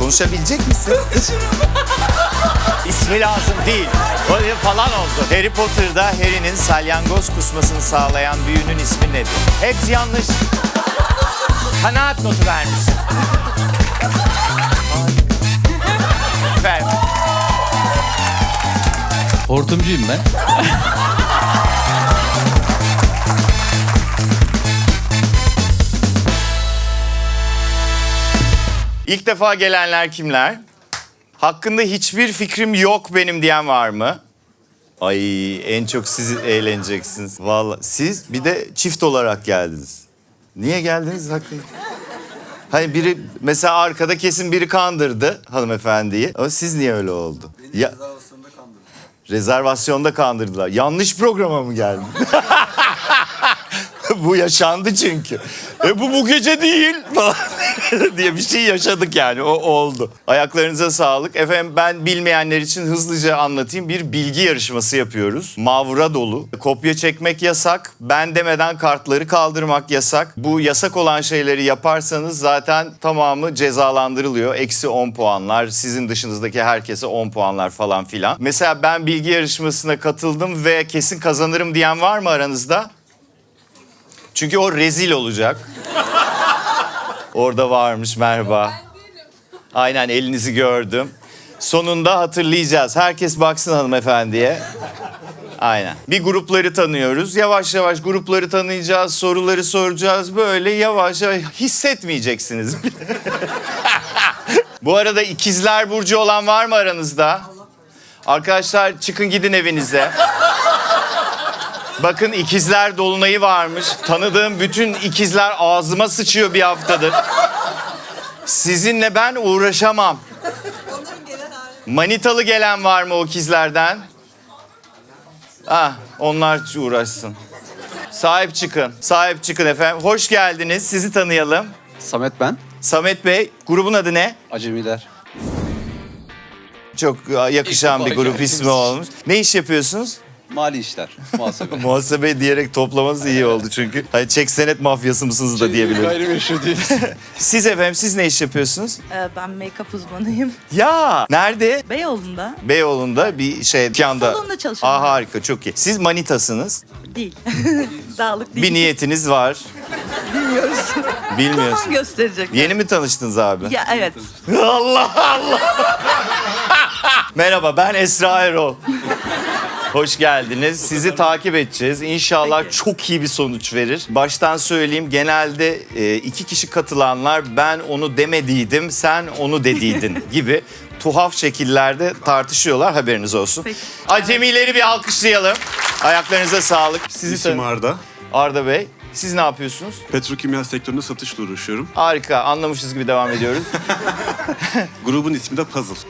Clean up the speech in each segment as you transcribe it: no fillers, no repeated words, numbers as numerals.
Konuşabilecek misin? İsmi lazım değil. Öyle falan oldu. Harry Potter'da Harry'nin salyangoz kusmasını sağlayan büyünün ismi nedir? Hepsi yanlış. Kanaat notu vermişsin. Efendim. Hortumcuyum ben. İlk defa gelenler kimler? Hakkında hiçbir fikrim yok benim diyen var mı? Ay en çok siz eğleneceksiniz. Vallahi siz bir de çift olarak geldiniz. Niye geldiniz hakikaten? Hani biri mesela arkada kesin biri kandırdı hanımefendiyi. Ama siz niye öyle oldu? Ya, rezervasyonda kandırdılar. Yanlış programa mı geldin? Bu yaşandı çünkü. Bu gece değil falan diye bir şey yaşadık yani. O oldu. Ayaklarınıza sağlık. Efendim ben bilmeyenler için hızlıca anlatayım. Bir bilgi yarışması yapıyoruz. Mavra dolu. Kopya çekmek yasak. Ben demeden kartları kaldırmak yasak. Bu yasak olan şeyleri yaparsanız zaten tamamı cezalandırılıyor. Eksi 10 puanlar. Sizin dışınızdaki herkese 10 puanlar falan filan. Mesela ben bilgi yarışmasına katıldım ve kesin kazanırım diyen var mı aranızda? Çünkü o rezil olacak. Orada varmış, merhaba. Aynen, elinizi gördüm. Sonunda hatırlayacağız. Herkes baksın hanımefendiye. Aynen. Bir grupları tanıyoruz. Yavaş yavaş grupları tanıyacağız. Soruları soracağız. Böyle yavaş yavaş hissetmeyeceksiniz. Bu arada ikizler burcu olan var mı aranızda? Arkadaşlar çıkın gidin evinize. Bakın ikizler dolunayı varmış. Tanıdığım bütün ikizler ağzıma sıçıyor bir haftadır. Sizinle ben uğraşamam. Manitalı gelen var mı o ikizlerden? Ah, onlar uğraşsın. Sahip çıkın. Sahip çıkın efendim. Hoş geldiniz. Sizi tanıyalım. Samet ben. Samet Bey, grubun adı ne? Acemiler. Çok yakışan bir grup ismi olmuş. Ne iş yapıyorsunuz? Mali işler. Muhasebe. Muhasebe diyerek toplamanız iyi oldu çünkü. Hani çek senet mafyası mısınız da diyebilirim. Gayrimeşru değil. Siz efendim, siz ne iş yapıyorsunuz? Ben make-up uzmanıyım. Ya nerede? Beyoğlu'nda Beyoğlu'nda bir şey dükkanda. salonda çalışıyorum. Harika, çok iyi. Siz manitasınız. Değil. Dağlık değil. Bir niyetiniz var. Bilmiyoruz. Bilmiyorsun. Zaman gösterecek. Yeni mi tanıştınız abi? Ya evet. Allah Allah. Merhaba, ben Esra Erol. Hoş geldiniz. Sizi takip edeceğiz. İnşallah Peki. çok iyi bir sonuç verir. Baştan söyleyeyim, genelde 2 kişi katılanlar ben onu demediydim, sen onu dediydin gibi tuhaf şekillerde tartışıyorlar, haberiniz olsun. Peki. Acemileri bir alkışlayalım. Ayaklarınıza sağlık. Sizi İsmim Arda. Arda Bey, siz ne yapıyorsunuz? Petrokimya sektöründe satışla uğraşıyorum. Harika, anlamışız gibi devam ediyoruz. Grubun ismi de Puzzle.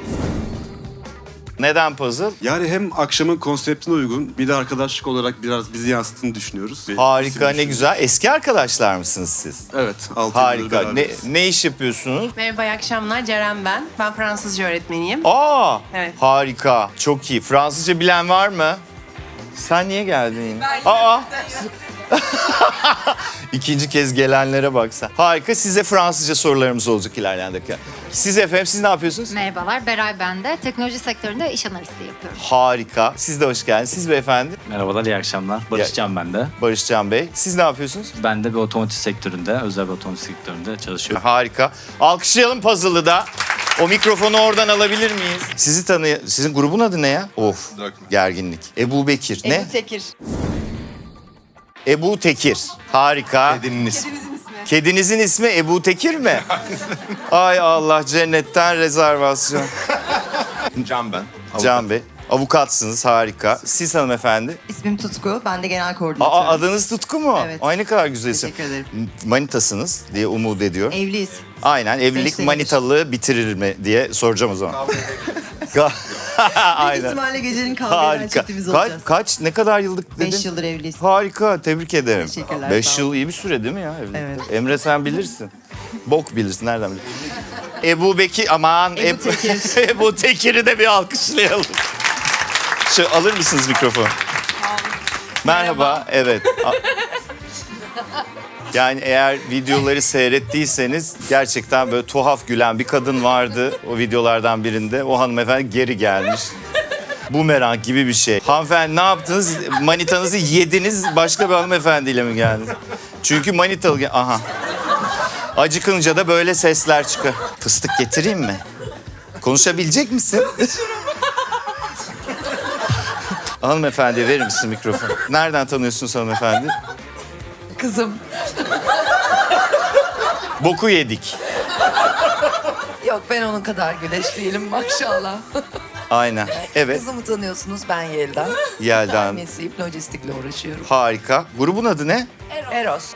Neden puzzle? Yani hem akşamın konseptine uygun bir de arkadaşlık olarak biraz bizi yansıttığını düşünüyoruz. Harika, ne güzel. Eski arkadaşlar mısınız siz? Evet. 6 yıldır Harika. beraberiz. Ne iş yapıyorsunuz? Merhaba, iyi akşamlar. Ceren ben. Ben Fransızca öğretmeniyim. Aa, Evet. harika. Çok iyi. Fransızca bilen var mı? Sen niye geldin yine? Aa. İkinci kez gelenlere bak sen. Harika. Size Fransızca sorularımız olacak ilerleyen dakika. Siz efendim, siz ne yapıyorsunuz? Merhabalar, Beray ben de. Teknoloji sektöründe iş analisti yapıyorum. Harika. Siz de hoş geldiniz. Siz beyefendi? Merhabalar, iyi akşamlar. Barışcan ben de. Barışcan Bey. Siz ne yapıyorsunuz? Ben de bir otomotiv sektöründe, özel bir otomotiv sektöründe çalışıyorum. Harika. Alkışlayalım puzzle'ı da. O mikrofonu oradan alabilir miyiz? Sizin grubun adı ne ya? Of, gerginlik. Ebu Bekir. Ne? Ebu Tekir. Ebu Tekir. Harika. Kedinizin ismi Ebu Tekir mi? Ay Allah, cennetten rezervasyon. Can ben. Can Bey. Avukatsınız, harika. Siz hanımefendi. İsmim Tutku. Ben de genel koordinatörüm. Aa, adınız Tutku mu? Evet. Ay ne kadar güzel isim. Teşekkür ederim. Manitasınız diye umut ediyorum. Evliyiz. Aynen, evlilik Beş senedir. manitalığı bitirir mi diye soracağım o zaman. Büyük Aynen. ihtimalle gecenin kavga eden Harika. çiftimiz olacağız. Kaç, ne kadar yıllık dedin? 5 yıldır evliyiz. Harika, tebrik ederim. Teşekkürler, 5 sağ yıl olun. iyi bir süre değil mi ya? Evlilik? Evet. Emre sen bilirsin. Bok bilirsin, nereden bilirsin? Ebu Bekir, aman. Ebu Tekir. Ebu Tekir'i de bir alkışlayalım. Şu, alır mısınız mikrofonu? Merhaba, evet. Yani eğer videoları seyrettiyseniz gerçekten böyle tuhaf gülen bir kadın vardı o videolardan birinde. O hanımefendi geri gelmiş. Bumerang gibi bir şey. Hanımefendi ne yaptınız? Manitanızı yediniz, başka bir hanımefendiyle mi geldiniz? Çünkü manitalı... Aha. Acıkınca da böyle sesler çıkar. Fıstık getireyim mi? Konuşabilecek misin? Hanımefendiye verir misin mikrofonu? Nereden tanıyorsunuz hanımefendi? Kızım. Boku yedik. Yok ben onun kadar güleç değilim maşallah. Aynen. Evet. Kızımı tanıyorsunuz ben Yelda. Yelda Hanım. Mesleğim lojistikle uğraşıyorum. Harika. Grubun adı ne? Eros.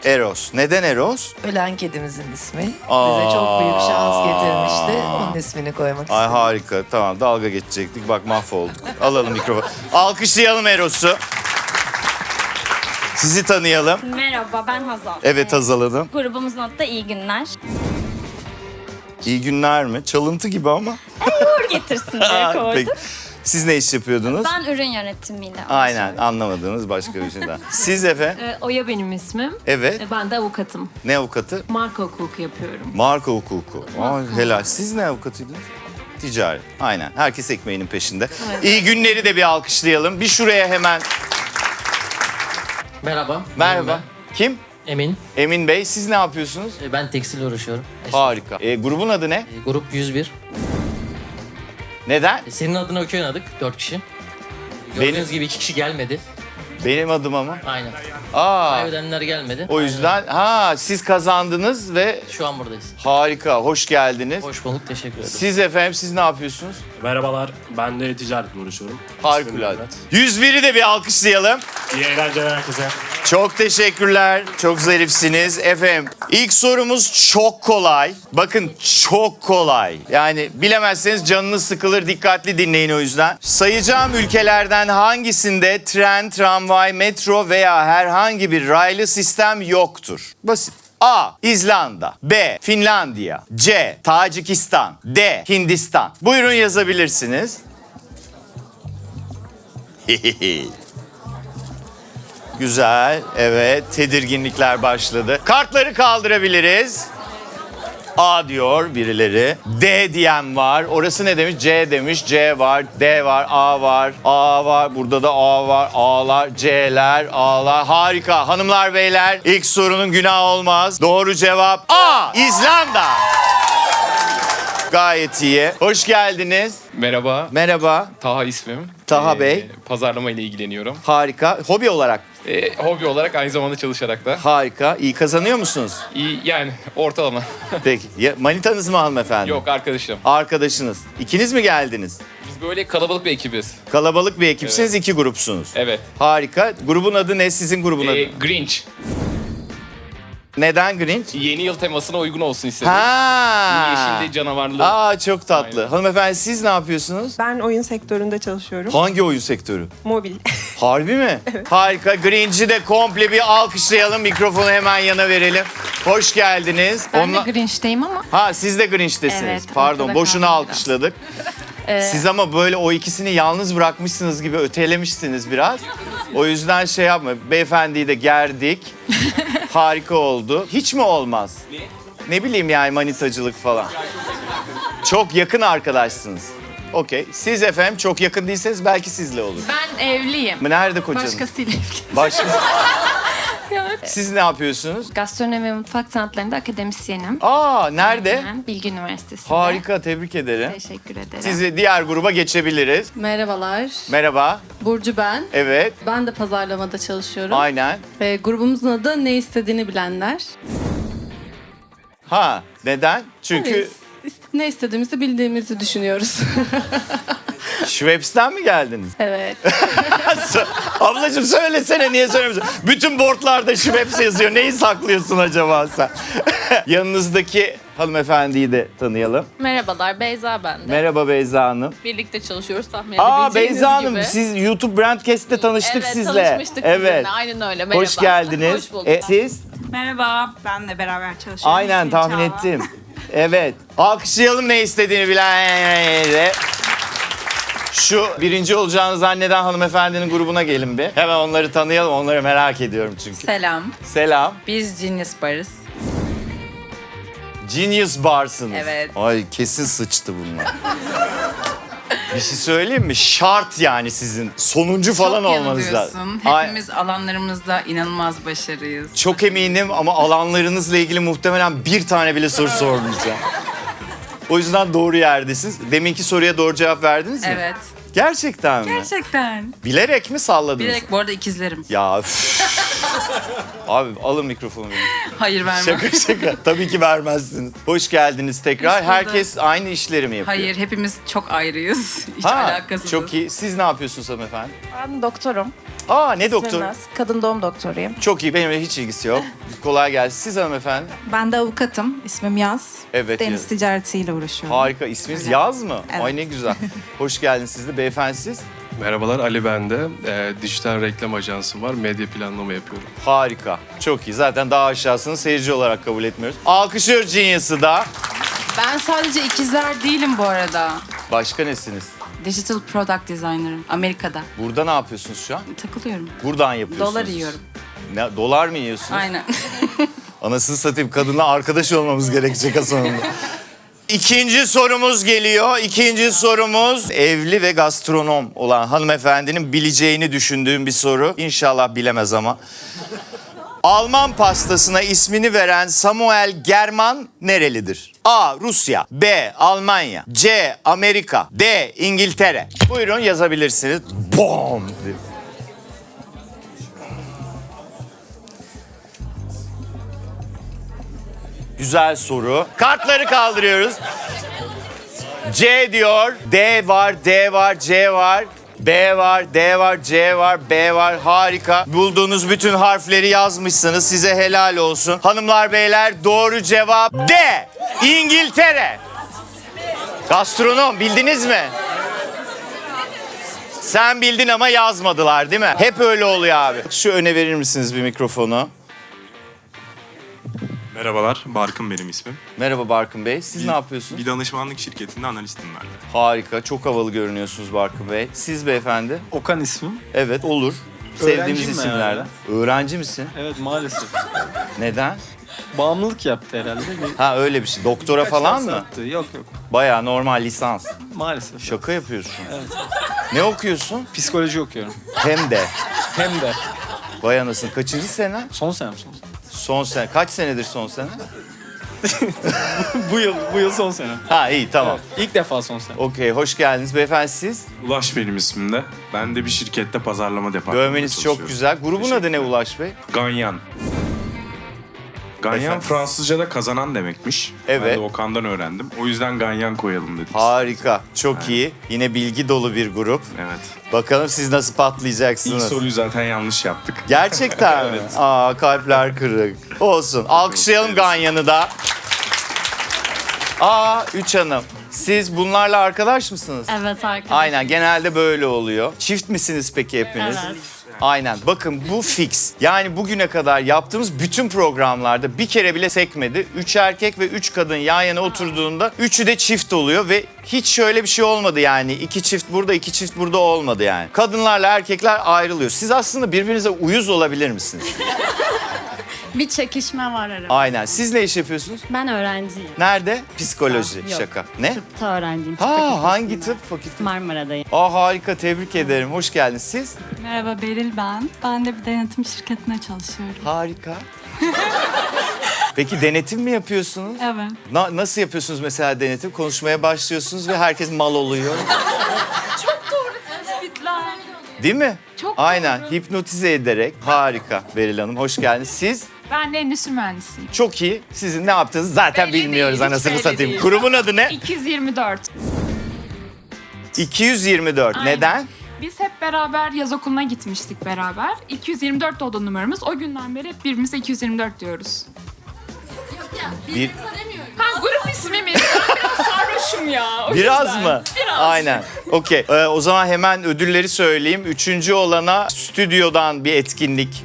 Eros. Neden Eros? Ölen kedimizin ismi. Aa. Bize çok büyük şans getirmişti. Onun ismini koymak Ay istedim. harika. Tamam dalga geçecektik. Bak mahvolduk. Alalım mikrofonu. Alkışlayalım Eros'u. Sizi tanıyalım. Merhaba, ben Hazal. Evet Hazal Hanım. Grubumuzun adı da İyi Günler. İyi günler mi? Çalıntı gibi ama. Uğur getirsin diye koydum. Peki. Siz ne iş yapıyordunuz? Ben ürün yönetimiyle Aynen anlamadığınız başka bir şeyden. Siz efendim? Oya benim ismim. Evet. Ben de avukatım. Ne avukatı? Marka hukuku yapıyorum. Marka hukuku. Aa, helal. Siz ne avukatıydınız? Ticaret. Aynen. Herkes ekmeğinin peşinde. İyi günleri de bir alkışlayalım. Bir şuraya hemen. Merhaba. Merhaba. Kim? Emin. Emin Bey. Siz ne yapıyorsunuz? Ben tekstil uğraşıyorum. Harika. Grubun adı ne? Grup 101. Neden? Senin adına okey oynadık 4 kişi. Gördüğünüz gibi 2 kişi gelmedi. Benim adıma mı? Aynen. Aa. Kaybedenler gelmedi. O yüzden siz kazandınız ve Şu an buradayız. harika. Hoş geldiniz. Hoş bulduk, teşekkür ederim. Siz efendim siz ne yapıyorsunuz? Merhabalar, ben de ticaretle uğraşıyorum. Harikulade. Evet. 101'i de bir alkışlayalım. İyi eğlenceler herkese. Çok teşekkürler. Çok zarifsiniz. Efendim ilk sorumuz çok kolay. Bakın çok kolay. Yani bilemezseniz canınız sıkılır. Dikkatli dinleyin o yüzden. Sayacağım ülkelerden hangisinde tren, tramvay, metro veya herhangi bir raylı sistem yoktur? Basit. A. İzlanda. B. Finlandiya. C. Tacikistan. D. Hindistan. Buyurun yazabilirsiniz. Güzel. Evet. Tedirginlikler başladı. Kartları kaldırabiliriz. A diyor birileri. D diyen var. Orası ne demiş? C demiş. C var. D var. A var. A var. Burada da A var. A'lar, C'ler, A'lar. Harika. Hanımlar, beyler. İlk sorunun günahı olmaz. Doğru cevap A. İzlanda. Gayet iyi. Hoş geldiniz. Merhaba, Merhaba. Taha ismim. Taha Bey. Pazarlama ile ilgileniyorum. Harika. Hobi olarak. Hobi olarak aynı zamanda çalışarak da. Harika. İyi kazanıyor musunuz? İyi, yani ortalama. Peki. Manitanız mı hanımefendi? Yok, arkadaşım. Arkadaşınız. İkiniz mi geldiniz? Biz böyle kalabalık bir ekibiz. Kalabalık bir ekipsiniz, iki grupsunuz. Evet. Harika. Grubun adı ne? Sizin grubun adı? Grinch. Neden Grinch? Yeni yıl temasına uygun olsun istedim. Ha. Yeşilde canavarlı. Aa çok tatlı. Aynen. Hanımefendi siz ne yapıyorsunuz? Ben oyun sektöründe çalışıyorum. Hangi oyun sektörü? Mobil. Harbi mi? Harika. Grinch'i de komple bir alkışlayalım. Mikrofonu hemen yana verelim. Hoş geldiniz. Ben de Grinch'teyim ama. Ha siz de Grinch'tesiniz. Evet, Pardon ortada boşuna kaldım biraz. alkışladık. Siz ama böyle o ikisini yalnız bırakmışsınız gibi ötelemişsiniz biraz. O yüzden şey yapma. Beyefendiyi de gerdik. Harika oldu. Hiç mi olmaz? Ne bileyim yani manitacılık falan. Çok yakın arkadaşsınız. Okey. Siz efendim çok yakın değilseniz belki sizle olur. Ben evliyim. Nerede kocanız? Başkasıyla evliyim. Başka. Siz ne yapıyorsunuz? Gastronomi ve mutfak sanatlarında akademisyenim. Aa nerede? Aynen, Bilgi Üniversitesi'nde. Harika, tebrik ederim. Teşekkür ederim. Sizi diğer gruba geçebiliriz. Merhabalar. Merhaba. Burcu ben. Evet, Ben de pazarlamada çalışıyorum. aynen. Grubumuzun adı Ne İstediğini Bilenler. Ha, neden? Çünkü Ne istediğimizi bildiğimizi düşünüyoruz. Schweppes'ten mi geldiniz? Evet. Ablacığım söylesene, niye söylemiyorsun? Bütün boardlarda Schweppes yazıyor. Neyi saklıyorsun acaba sen? Yanınızdaki hanımefendiyi de tanıyalım. Merhabalar, Beyza ben de. Merhaba Beyza Hanım. Birlikte çalışıyoruz tahmin Aa edebileceğiniz Beyza Hanım, gibi. siz YouTube Brandcast'te tanıştık Evet, sizle. tanışmıştık sizinle. Aynen öyle. Merhaba. Hoş geldiniz. Hoş bulduk. Siz? Merhaba, ben de beraber çalışıyoruz. Aynen tahmin ettim. Evet. Alkışlayalım ne istediğini bilen. Şu birinci olacağını zanneden hanımefendinin grubuna gelin bir. Hemen onları tanıyalım. Onları merak ediyorum çünkü. Selam. Selam. Biz Genius Barız. Genius Bars'ınız. Evet. Ay kesin sıçtı bunlar. Bir şey söyleyeyim mi? Şart yani sizin. Sonuncu falan olmanız lazım. Hepimiz alanlarımızda inanılmaz başarıyız. Çok eminim ama alanlarınızla ilgili muhtemelen bir tane bile soru sormayacağım. O yüzden doğru yerdesiniz. Deminki soruya doğru cevap verdiniz mi? Evet. Gerçekten mi? Gerçekten. Bilerek mi salladınız? Bilerek bu arada ikizlerim. Ya üf. Abi alın mikrofonu benim. Hayır vermem. Şaka. Tabii ki vermezsiniz. Hoş geldiniz tekrar. Hoş bulduk. Herkes aynı işleri mi yapıyor? Hayır hepimiz çok ayrıyız. Hiç Ha, alakasız. çok iyi. Siz ne yapıyorsunuz hanımefendi? Ben doktorum. Aa ne doktor? Kadın doğum doktoruyum. Çok iyi. Benimle hiç ilgisi yok. Kolay gelsin. Siz hanımefendi? Ben de avukatım. İsmim Yaz. Evet. Deniz ticaretiyle uğraşıyorum. Harika. İsminiz Yaz mı? Evet. Ay ne güzel. Hoş geldiniz siz de. Beyefendi siz? Merhabalar, Ali ben de. Dijital reklam ajansım var. Medya planlama yapıyorum. Harika. Çok iyi. Zaten daha aşağısını seyirci olarak kabul etmiyoruz. Alkışlıyoruz Genius'ı da. Ben sadece ikizler değilim bu arada. Başka nesiniz? Digital Product Designer'ım. Amerika'da. Burada ne yapıyorsunuz şu an? Takılıyorum. Buradan yapıyorsunuz. Dolar yiyorum. Ne, dolar mı yiyorsunuz? Aynen. Anasını satayım, kadınla arkadaş olmamız gerekecek ha sonunda. İkinci sorumuz geliyor. İkinci sorumuz evli ve gastronom olan hanımefendinin bileceğini düşündüğüm bir soru. İnşallah bilemez ama. Alman pastasına ismini veren Samuel German nerelidir? A. Rusya, B. Almanya, C. Amerika, D. İngiltere. Buyurun yazabilirsiniz. Bom! Güzel soru. Kartları kaldırıyoruz. C diyor. D var, D var, C var. B var, D var, C var, B var. Harika. Bulduğunuz bütün harfleri yazmışsınız. Size helal olsun. Hanımlar, beyler doğru cevap D. İngiltere. Gastronom bildiniz mi? Sen bildin ama yazmadılar değil mi? Hep öyle oluyor abi. Şu öne verir misiniz bir mikrofonu? Merhabalar, Barkın benim ismim. Merhaba Barkın Bey. Siz ne yapıyorsunuz? Bir danışmanlık şirketinde analistim ben de. Harika. Çok havalı görünüyorsunuz Barkın Bey. Siz beyefendi? Okan ismim. Evet olur. Sevdiğimiz Öğrenciyim ben isimlerden. Öğrenci misin? Evet maalesef. Neden? Bağımlılık yaptı herhalde. Ha öyle bir şey. Doktora falan mı? Yok yok. Bayağı normal lisans. Maalesef. Şaka yapıyorsun. Ne okuyorsun? Psikoloji okuyorum. Hem de. Hem de. Vay anasını. Kaçıncı sene? Son senem. Son sene. Kaç senedir son sene? bu yıl son sene. Ha iyi tamam. İlk defa son sene. Okey. Hoş geldiniz. Beyefendi siz? Ulaş benim ismim de. Ben de bir şirkette pazarlama departmanında Dövmeniz çalışıyorum. çok güzel. Grubun adı ne Ulaş Bey? Ganyan. Ganyan Efendim? Fransızca'da kazanan demekmiş. Evet. Ben de Okan'dan öğrendim. O yüzden Ganyan koyalım dedik. Harika. Çok iyi. Yine bilgi dolu bir grup. Evet. Bakalım siz nasıl patlayacaksınız. İlk soruyu zaten yanlış yaptık. Gerçekten mi? Aa kalpler kırık. Olsun. Alkışlayalım Ganyan'ı da. Aa Üç Hanım. Siz bunlarla arkadaş mısınız? Evet arkadaşlar. Aynen genelde böyle oluyor. Çift misiniz peki hepiniz? Evet. Aynen. Bakın bu fix. Yani bugüne kadar yaptığımız bütün programlarda bir kere bile sekmedi. 3 erkek ve 3 kadın yan yana oturduğunda üçü de çift oluyor ve hiç şöyle bir şey olmadı yani. 2 çift burada, 2 çift burada olmadı yani. Kadınlarla erkekler ayrılıyor. Siz aslında birbirinize uyuz olabilir misiniz? Bir çekişme var aramızda. Aynen. Siz ne iş yapıyorsunuz? Ben öğrenciyim. Nerede? Psikoloji. Yok. Şaka. Ne? Tıpta öğrenciyim. Ha hangi tıp fakültesi? Marmara'dayım. Aa harika, tebrik ederim. Hoş geldiniz. Siz? Merhaba Beril ben. Ben de bir denetim şirketine çalışıyorum. Harika. Peki denetim mi yapıyorsunuz? Evet. Nasıl yapıyorsunuz mesela denetim? Konuşmaya başlıyorsunuz ve herkes mal oluyor. Tespitler. Değil mi? Çok Aynen. doğru. Hipnotize ederek. Harika Beril Hanım. Hoş geldiniz. Siz? Ben de endüstri mühendisiyim. Çok iyi. Sizin ne yaptığınızı zaten Belli bilmiyoruz değil, hiç anasını belli satayım. değil. Kurumun adı ne? 224. 224. Aynen. Neden? Biz hep beraber yaz okuluna gitmiştik beraber. 224 oldu numaramız. O günden beri hep birbirimize 224 diyoruz. Bir, Ha grup ismimiz. Ben biraz sarhoşum ya. O biraz yüzden. mı? Biraz. Aynen. Okey. O zaman hemen ödülleri söyleyeyim. 3. olana stüdyodan bir etkinlik.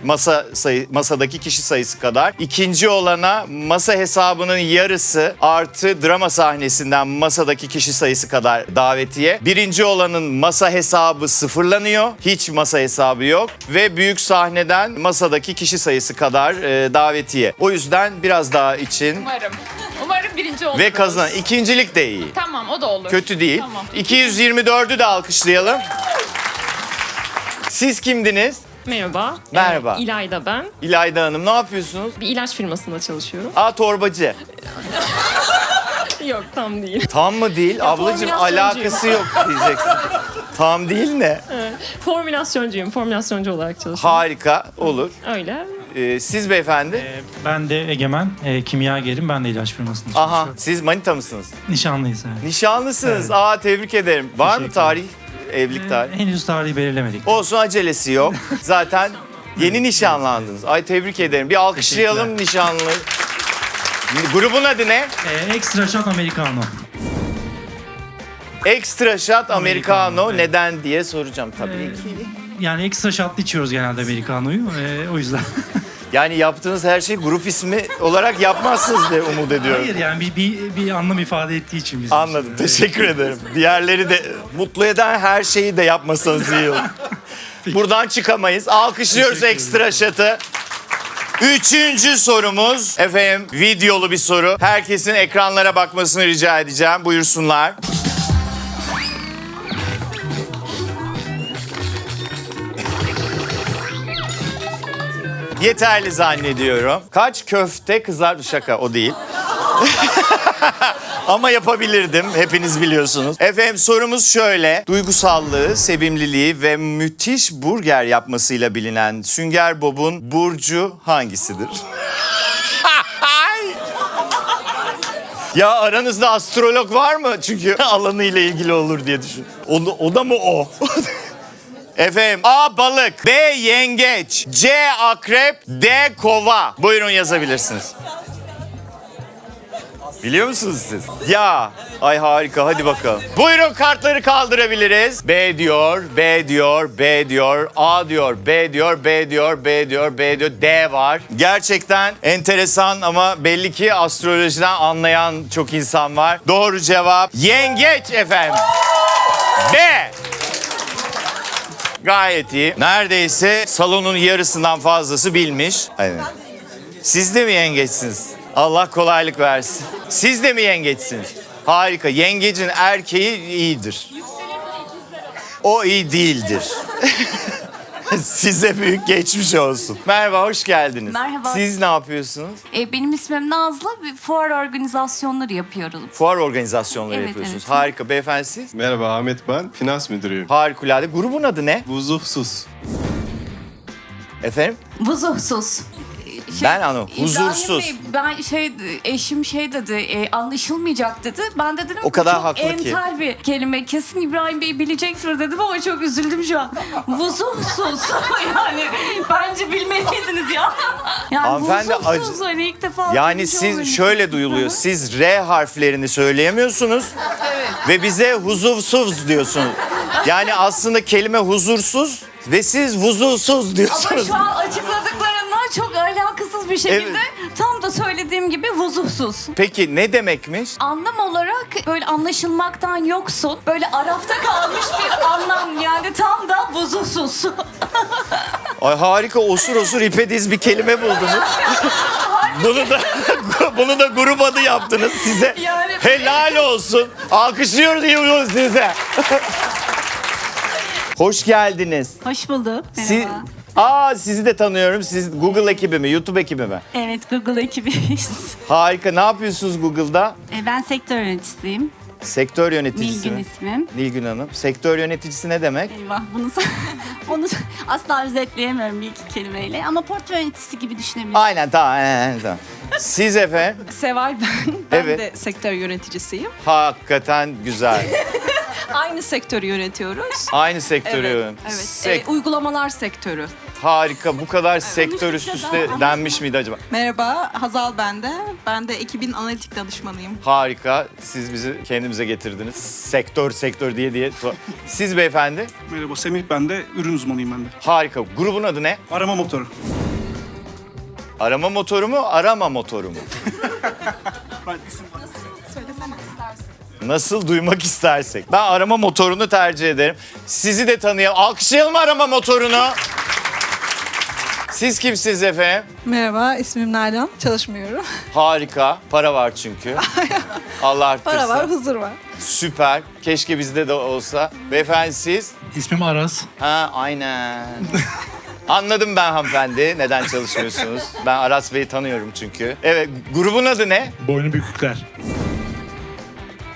Masadaki kişi sayısı kadar. 2. olana masa hesabının yarısı artı drama sahnesinden masadaki kişi sayısı kadar davetiye. 1. olanın masa hesabı sıfırlanıyor. Hiç masa hesabı yok. Ve büyük sahneden masadaki kişi sayısı kadar davetiye. O yüzden biraz daha için Umarım birinci oluruz. ve kazanan. İkincilik de iyi. Tamam, o da olur. Kötü değil. Tamam. 224'ü de alkışlayalım. Siz kimdiniz? Merhaba. Merhaba. İlayda ben. İlayda Hanım, ne yapıyorsunuz? Bir ilaç firmasında çalışıyorum. Torbacı. Yok, tam değil. Tam mı değil? Ablacığım formülasyoncu. alakası yok diyeceksin. Tam değil ne? Formülasyoncu olarak çalışıyorum. Harika, olur. Öyle. Siz beyefendi? Ben de Egemen, kimyagerim. Ben de ilaç firmasında Aha, siz manita mısınız? Nişanlıyız evet. Nişanlısınız. Tebrik ederim. Var mı Teşekkür tarih? Evlilik tarihi? Henüz tarihi belirlemedik. Olsun, acelesi yok. Zaten yeni nişanlandınız. Ay tebrik ederim. Bir alkışlayalım nişanlı. Grubun adı ne? Extra Shot Americano. Extra Shot Americano. Evet. Neden diye soracağım tabii ki. Yani ekstra shotlı içiyoruz genelde Americano'yu. O yüzden. Yani yaptığınız her şeyi grup ismi olarak yapmazsınız diye umut ediyorum. Hayır yani bir anlam ifade ettiği için bizim Anladım. için. Teşekkür ederim. Diğerleri de mutlu eden her şeyi de yapmasanız iyi olur. Buradan çıkamayız. Alkışlıyoruz Teşekkür Extra Shot'ı. 3. sorumuz efendim videolu bir soru. Herkesin ekranlara bakmasını rica edeceğim. Buyursunlar. Yeterli zannediyorum. Kaç köfte kızartmış? Şaka, o değil. Ama yapabilirdim. Hepiniz biliyorsunuz. Efendim sorumuz şöyle. Duygusallığı, sevimliliği ve müthiş burger yapmasıyla bilinen Sünger Bob'un burcu hangisidir? Ya aranızda astrolog var mı? Çünkü alanıyla ilgili olur diye düşün. O da mı o? Efendim A balık, B yengeç, C akrep, D kova. Buyurun yazabilirsiniz. Biliyor musunuz siz? Ya, ay harika, hadi bakalım. Buyurun kartları kaldırabiliriz. B diyor, B diyor, B diyor, A diyor, B diyor, B diyor, B diyor, B diyor, D var. Gerçekten enteresan ama belli ki astrolojiden anlayan çok insan var. Doğru cevap yengeç efendim. B. Gayet iyi. Neredeyse salonun yarısından fazlası bilmiş. Aynen. Siz de mi yengeçsiniz? Allah kolaylık versin. Siz de mi yengeçsiniz? Harika. Yengecin erkeği iyidir. O iyi değildir. Size büyük geçmiş olsun. Merhaba, hoş geldiniz. Merhaba. Siz ne yapıyorsunuz? Benim ismim Nazlı. Bir fuar organizasyonları yapıyorum. Fuar organizasyonları Evet, yapıyorsunuz. evet. Harika. Beyefendi siz? Merhaba, Ahmet ben. Finans müdürüyüm. Harikulade. Grubun adı ne? Vuzuhsuz. Efendim? Vuzuhsuz. Ben anlamadım. Huzursuz. İbrahim Bey, eşim dedi, anlaşılmayacak dedi. Ben de dedim O kadar çok haklı ki. entel bir kelime. Kesin İbrahim Bey bilecektir dedim ama çok üzüldüm şu an. Vuzuhsuz. Yani bence bilmeliydiniz ya. Yani Hanımefendi, vuzuhsuz hani ilk defa. Yani duymuş siz olayım. şöyle duyuluyor. Siz R harflerini söyleyemiyorsunuz. Ve bize huzuvsuz diyorsunuz. Yani aslında kelime huzursuz ve siz vuzursuz Ama diyorsunuz. şu an açıkladıklarından çok alakasız bir şekilde tam da söylediğim gibi vuzuhsuz. Peki ne demekmiş? Anlam olarak böyle anlaşılmaktan yoksun, böyle arafta kalmış bir anlam yani tam da vuzuhsuz. Ay harika, osur osur ipe diz bir kelime buldunuz. bunu da grup adı yaptınız size. Yani- Helal olsun. Alkışlıyoruz size. Hoş geldiniz. Hoş bulduk. Sizi de tanıyorum. Siz Google ekibi mi, YouTube ekibi mi? Evet, Google ekibiyiz. Harika. Ne yapıyorsunuz Google'da? Ben sektör yöneticisiyim. Sektör yöneticisi Nilgün mi? ismim. Nilgün Hanım. Sektör yöneticisi ne demek? Eyvah, onu asla özetleyemiyorum bir iki kelimeyle. Ama portföy yöneticisi gibi düşünebilirim. Aynen, tamam. Siz efendim? Seval ben. Evet. de sektör yöneticisiyim. Hakikaten güzel. Aynı sektörü yönetiyoruz. Aynı sektörü. Evet. Uygulamalar sektörü. Harika. Bu kadar sektör üst üste denmiş miydi acaba? Merhaba, Hazal ben de. Ben de ekibin analitik danışmanıyım. Harika. Siz bizi kendimize getirdiniz. Sektör diye. Siz beyefendi? Merhaba Semih ben de ürün uzmanıyım ben de. Harika. Grubun adı ne? Arama motoru. Arama motoru mu, arama motoru mu? Nasıl duymak istersek. Ben arama motorunu tercih ederim. Sizi de tanıyalım. Alkışlayalım arama motorunu. Siz kimsiniz efendim? Merhaba, ismim Nalan. Çalışmıyorum. Harika. Para var çünkü. Allah arttırsın. huzur var. Süper. Keşke bizde de olsa. Beyefendi siz? İsmim Aras. Ha aynen. Anladım ben hanımefendi. Neden çalışmıyorsunuz? Ben Aras Bey'i tanıyorum çünkü. Evet, grubun adı ne? Boynu bükükler.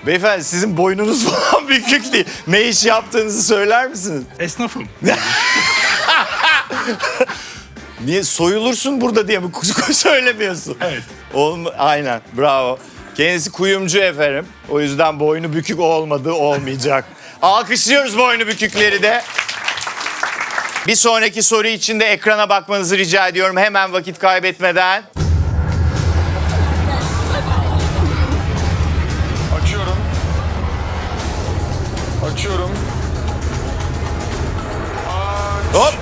Beyefendi sizin boynunuz falan bükük değil. Ne iş yaptığınızı söyler misiniz? Esnafım. Niye soyulursun burada diye mi söylemiyorsun? Evet. Aynen, bravo. Kendisi kuyumcu efendim. O yüzden boynu bükük olmadığı olmayacak. Alkışlıyoruz boynu bükükleri de. Bir sonraki soru için de ekrana bakmanızı rica ediyorum. Hemen vakit kaybetmeden. Açıyorum. Hop.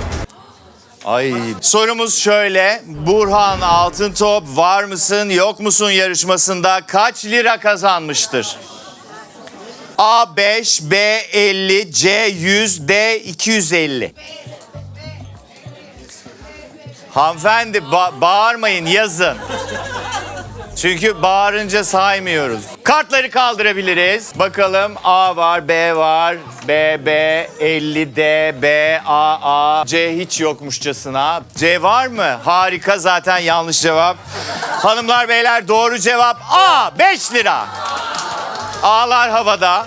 Ay. Sorumuz şöyle. Burhan Altıntop var mısın yok musun yarışmasında kaç lira kazanmıştır? A 5, B 50, C 100, D 250. Hanımefendi bağırmayın, yazın. Çünkü bağırınca saymıyoruz. Kartları kaldırabiliriz. Bakalım A var, B var, B, 50, D, B, A, C hiç yokmuşçasına. C var mı? Harika, zaten yanlış cevap. Hanımlar beyler doğru cevap A, 5 lira. A'lar havada.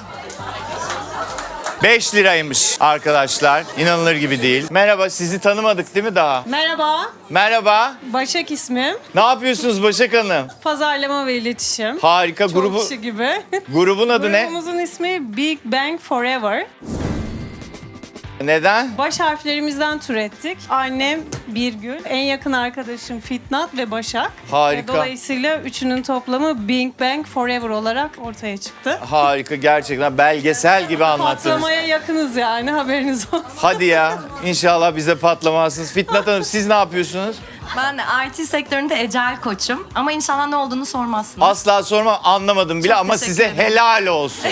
5 liraymış arkadaşlar. İnanılır gibi değil. Merhaba, sizi tanımadık değil mi daha? Merhaba, Merhaba. Başak ismim. Ne yapıyorsunuz Başak Hanım? Pazarlama ve iletişim. Harika. Çok kişi gibi. Grubun adı ne? Grubumuzun ismi Big Bang Forever. Neden? Baş harflerimizden türettik. Annem Birgül, en yakın arkadaşım Fitnat ve Başak. Harika. Dolayısıyla üçünün toplamı Big Bang Forever olarak ortaya çıktı. Harika, gerçekten belgesel gibi anlattınız. Patlamaya yakınız yani, haberiniz olsun. Hadi ya. İnşallah bize patlamazsınız. Fitnat Hanım siz ne yapıyorsunuz? Ben de IT sektöründe ecel koçum ama inşallah ne olduğunu sormazsınız. Asla sorma, anlamadım bile Çok ama teşekkür size ederim. helal olsun.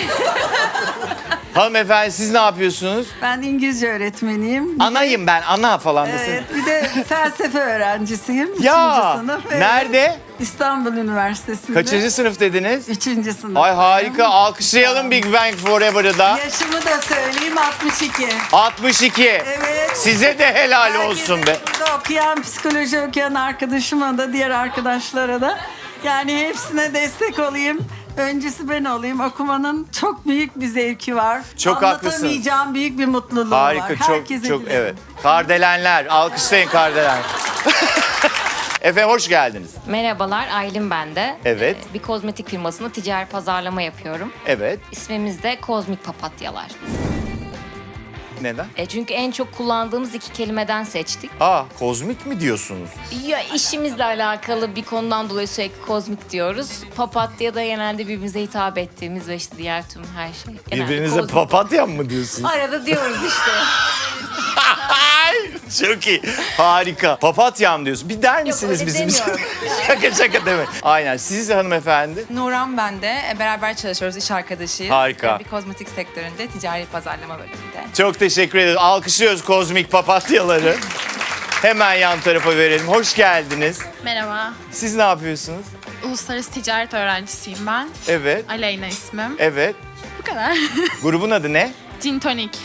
Hanımefendi siz ne yapıyorsunuz? Ben İngilizce öğretmeniyim. Anayım ben, ana falan desene. Bir de felsefe öğrencisiyim. Ya nerede? İstanbul Üniversitesi'nde. Kaçıncı sınıf dediniz? 3. sınıf. Ay harika, alkışlayalım Big Bang Forever'ı da. Yaşımı da söyleyeyim, 62. 62. Evet. Size de helal olsun be. Burada okuyan, psikoloji okuyan arkadaşıma da, diğer arkadaşlara da. Yani hepsine destek olayım. Öncüsü ben olayım. Okumanın çok büyük bir zevki var. Çok haklısın. Anlatamayacağım büyük bir mutluluğu var. Harika, çok Herkese çok dilerim. evet. Kardelenler, alkışlayın kardelen. Efendim hoş geldiniz. Merhabalar, Aylin ben de. Evet. Bir kozmetik firmasında ticari pazarlama yapıyorum. Evet. İsmimiz de Kozmik Papatyalar. Neden? Çünkü en çok kullandığımız iki kelimeden seçtik. Kozmik mi diyorsunuz? Ya işimizle alakalı bir konudan dolayı sürekli kozmik diyoruz. Papatya da genelde birbirimize hitap ettiğimiz ve işte diğer tüm her şey. Genelde Birbirinize kozmik. papatya mı diyorsunuz? Arada diyoruz işte. Çok iyi. Harika. Papatyam diyorsun. Bir der misiniz öyle bizim için? demiyorum. Şaka deme. Aynen. Siz hanımefendi. Nuran ben de. Beraber çalışıyoruz, iş arkadaşıyız. Harika. Bir kozmetik sektöründe, ticari pazarlama bölümünde. Çok teşekkür ederiz. Alkışlıyoruz kozmik papatyaları. Hemen yan tarafa verelim. Hoş geldiniz. Merhaba. Siz ne yapıyorsunuz? Uluslararası ticaret öğrencisiyim ben. Evet. Aleyna ismim. Evet. Bu kadar. Grubun adı ne? Gin Tonic.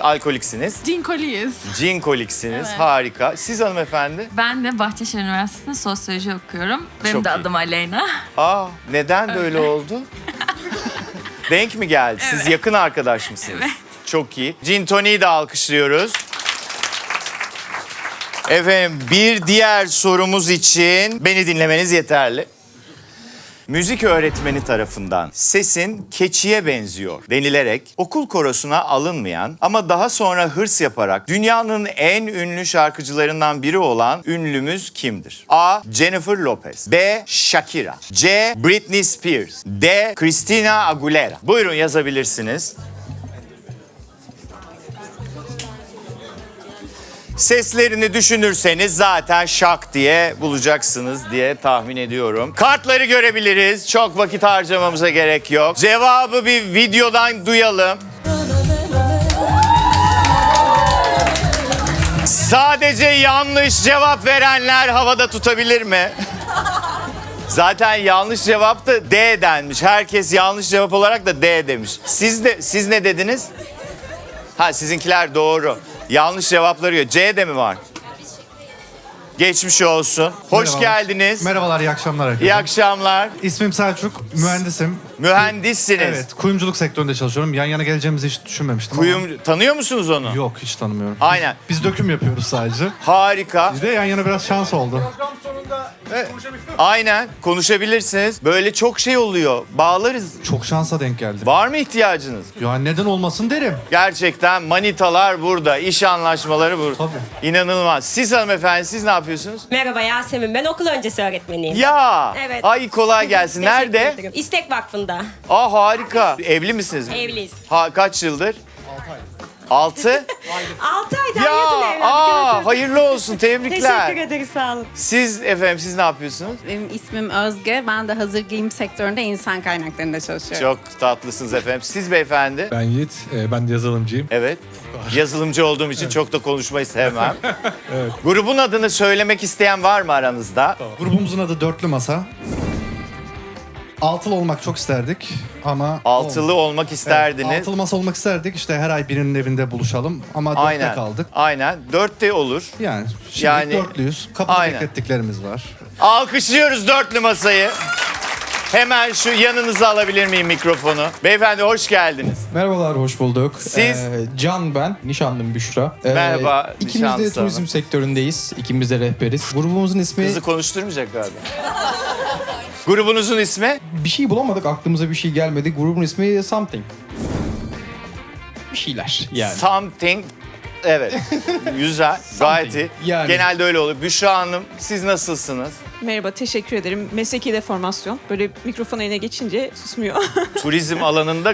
Alkoliksiniz. Gin Koliyiz. Gin koliksiniz. Evet. Harika. Siz hanımefendi? Ben de Bahçeşehir Üniversitesi'nde sosyoloji okuyorum. Benim Çok de iyi. adım Aleyna. Neden böyle oldu? Denk mi geldi? Siz yakın arkadaş mısınız? Evet. Çok iyi. Gin Tonic'i de alkışlıyoruz. Efendim bir diğer sorumuz için beni dinlemeniz yeterli. müzik öğretmeni tarafından sesin keçiye benziyor denilerek okul korosuna alınmayan ama daha sonra hırs yaparak dünyanın en ünlü şarkıcılarından biri olan ünlümüz kimdir? A. Jennifer Lopez, B. Shakira, C. Britney Spears, D. Christina Aguilera. Buyurun yazabilirsiniz. Seslerini düşünürseniz zaten şak diye bulacaksınız diye tahmin ediyorum. Kartları görebiliriz. Çok vakit harcamamıza gerek yok. Cevabı bir videodan duyalım. Sadece yanlış cevap verenler havada tutabilir mi? Zaten yanlış cevap da D denmiş. Herkes yanlış cevap olarak da D demiş. Siz ne dediniz? Ha, sizinkiler doğru. Yanlış cevapları yok. C'de mi var? Geçmiş olsun. Hoş Merhabalar. geldiniz. Merhabalar, iyi akşamlar herkese. İyi akşamlar. İsmim Selçuk, mühendisim. Mühendissiniz. Evet, kuyumculuk sektöründe çalışıyorum. Yan yana geleceğimizi hiç düşünmemiştim Tanıyor musunuz onu? ama... Yok, hiç tanımıyorum. Aynen. Biz döküm yapıyoruz sadece. Harika. Bizde yan yana biraz şans oldu. Aynen. Konuşabilirsiniz. Böyle çok şey oluyor. Bağlarız. Çok şansa denk geldim. Var mı ihtiyacınız? Ya neden olmasın derim. Gerçekten manitalar burada. İş anlaşmaları burada. Tabii. İnanılmaz. Siz hanımefendi, siz ne yapıyorsunuz? Merhaba Yasemin, ben okul öncesi öğretmeniyim. Ya. Evet. Ay kolay gelsin. Teşekkür Nerede? ederim. İstek Vakfı'nda. Aa, harika. Evli misiniz? Evliyiz. Kaç yıldır? 6 ay. 6 aydan Ya, yazın evlendik. Evet. hayırlı olsun. Tebrikler. Teşekkür ederiz, sağ olun. Siz efendim, siz ne yapıyorsunuz? Benim ismim Özge. Ben de hazır giyim sektöründe insan kaynaklarında çalışıyorum. Çok tatlısınız efendim. Siz beyefendi? Ben Yiğit, ben de yazılımcıyım. Evet. Yazılımcı olduğum için çok da konuşmayı sevmem. Grubun adını söylemek isteyen var mı aranızda? Grubumuzun adı Dörtlü Masa. Altılı olmak çok isterdik ama... Altılı olmak isterdiniz. Evet, altılı masa olmak isterdik. İşte her ay birinin evinde buluşalım ama dörtte Aynen. kaldık. Aynen. 4'te olur. Yani şimdi Yani- dörtlüyüz. Kapıda Aynen. beklettiklerimiz var. Alkışlıyoruz dörtlü masayı. Hemen şu yanınıza alabilir miyim mikrofonu? Beyefendi hoş geldiniz. Merhabalar, hoş bulduk. Siz? Can ben, nişanlım Büşra. Merhaba, İkimiz de nişanlısı turizm hanım. sektöründeyiz. İkimiz de rehberiz. Grubumuzun ismi... Kızı konuşturmayacak galiba. Grubunuzun ismi? Bir şey bulamadık, aklımıza bir şey gelmedi. Grubun ismi Something. Bir şeyler yani. Something. Evet. Güzel. Gayet iyi. Yani. Genelde öyle olur. Büşra Hanım, siz nasılsınız? Merhaba, teşekkür ederim. Mesleki deformasyon. Böyle mikrofon eline geçince susmuyor. Turizm alanında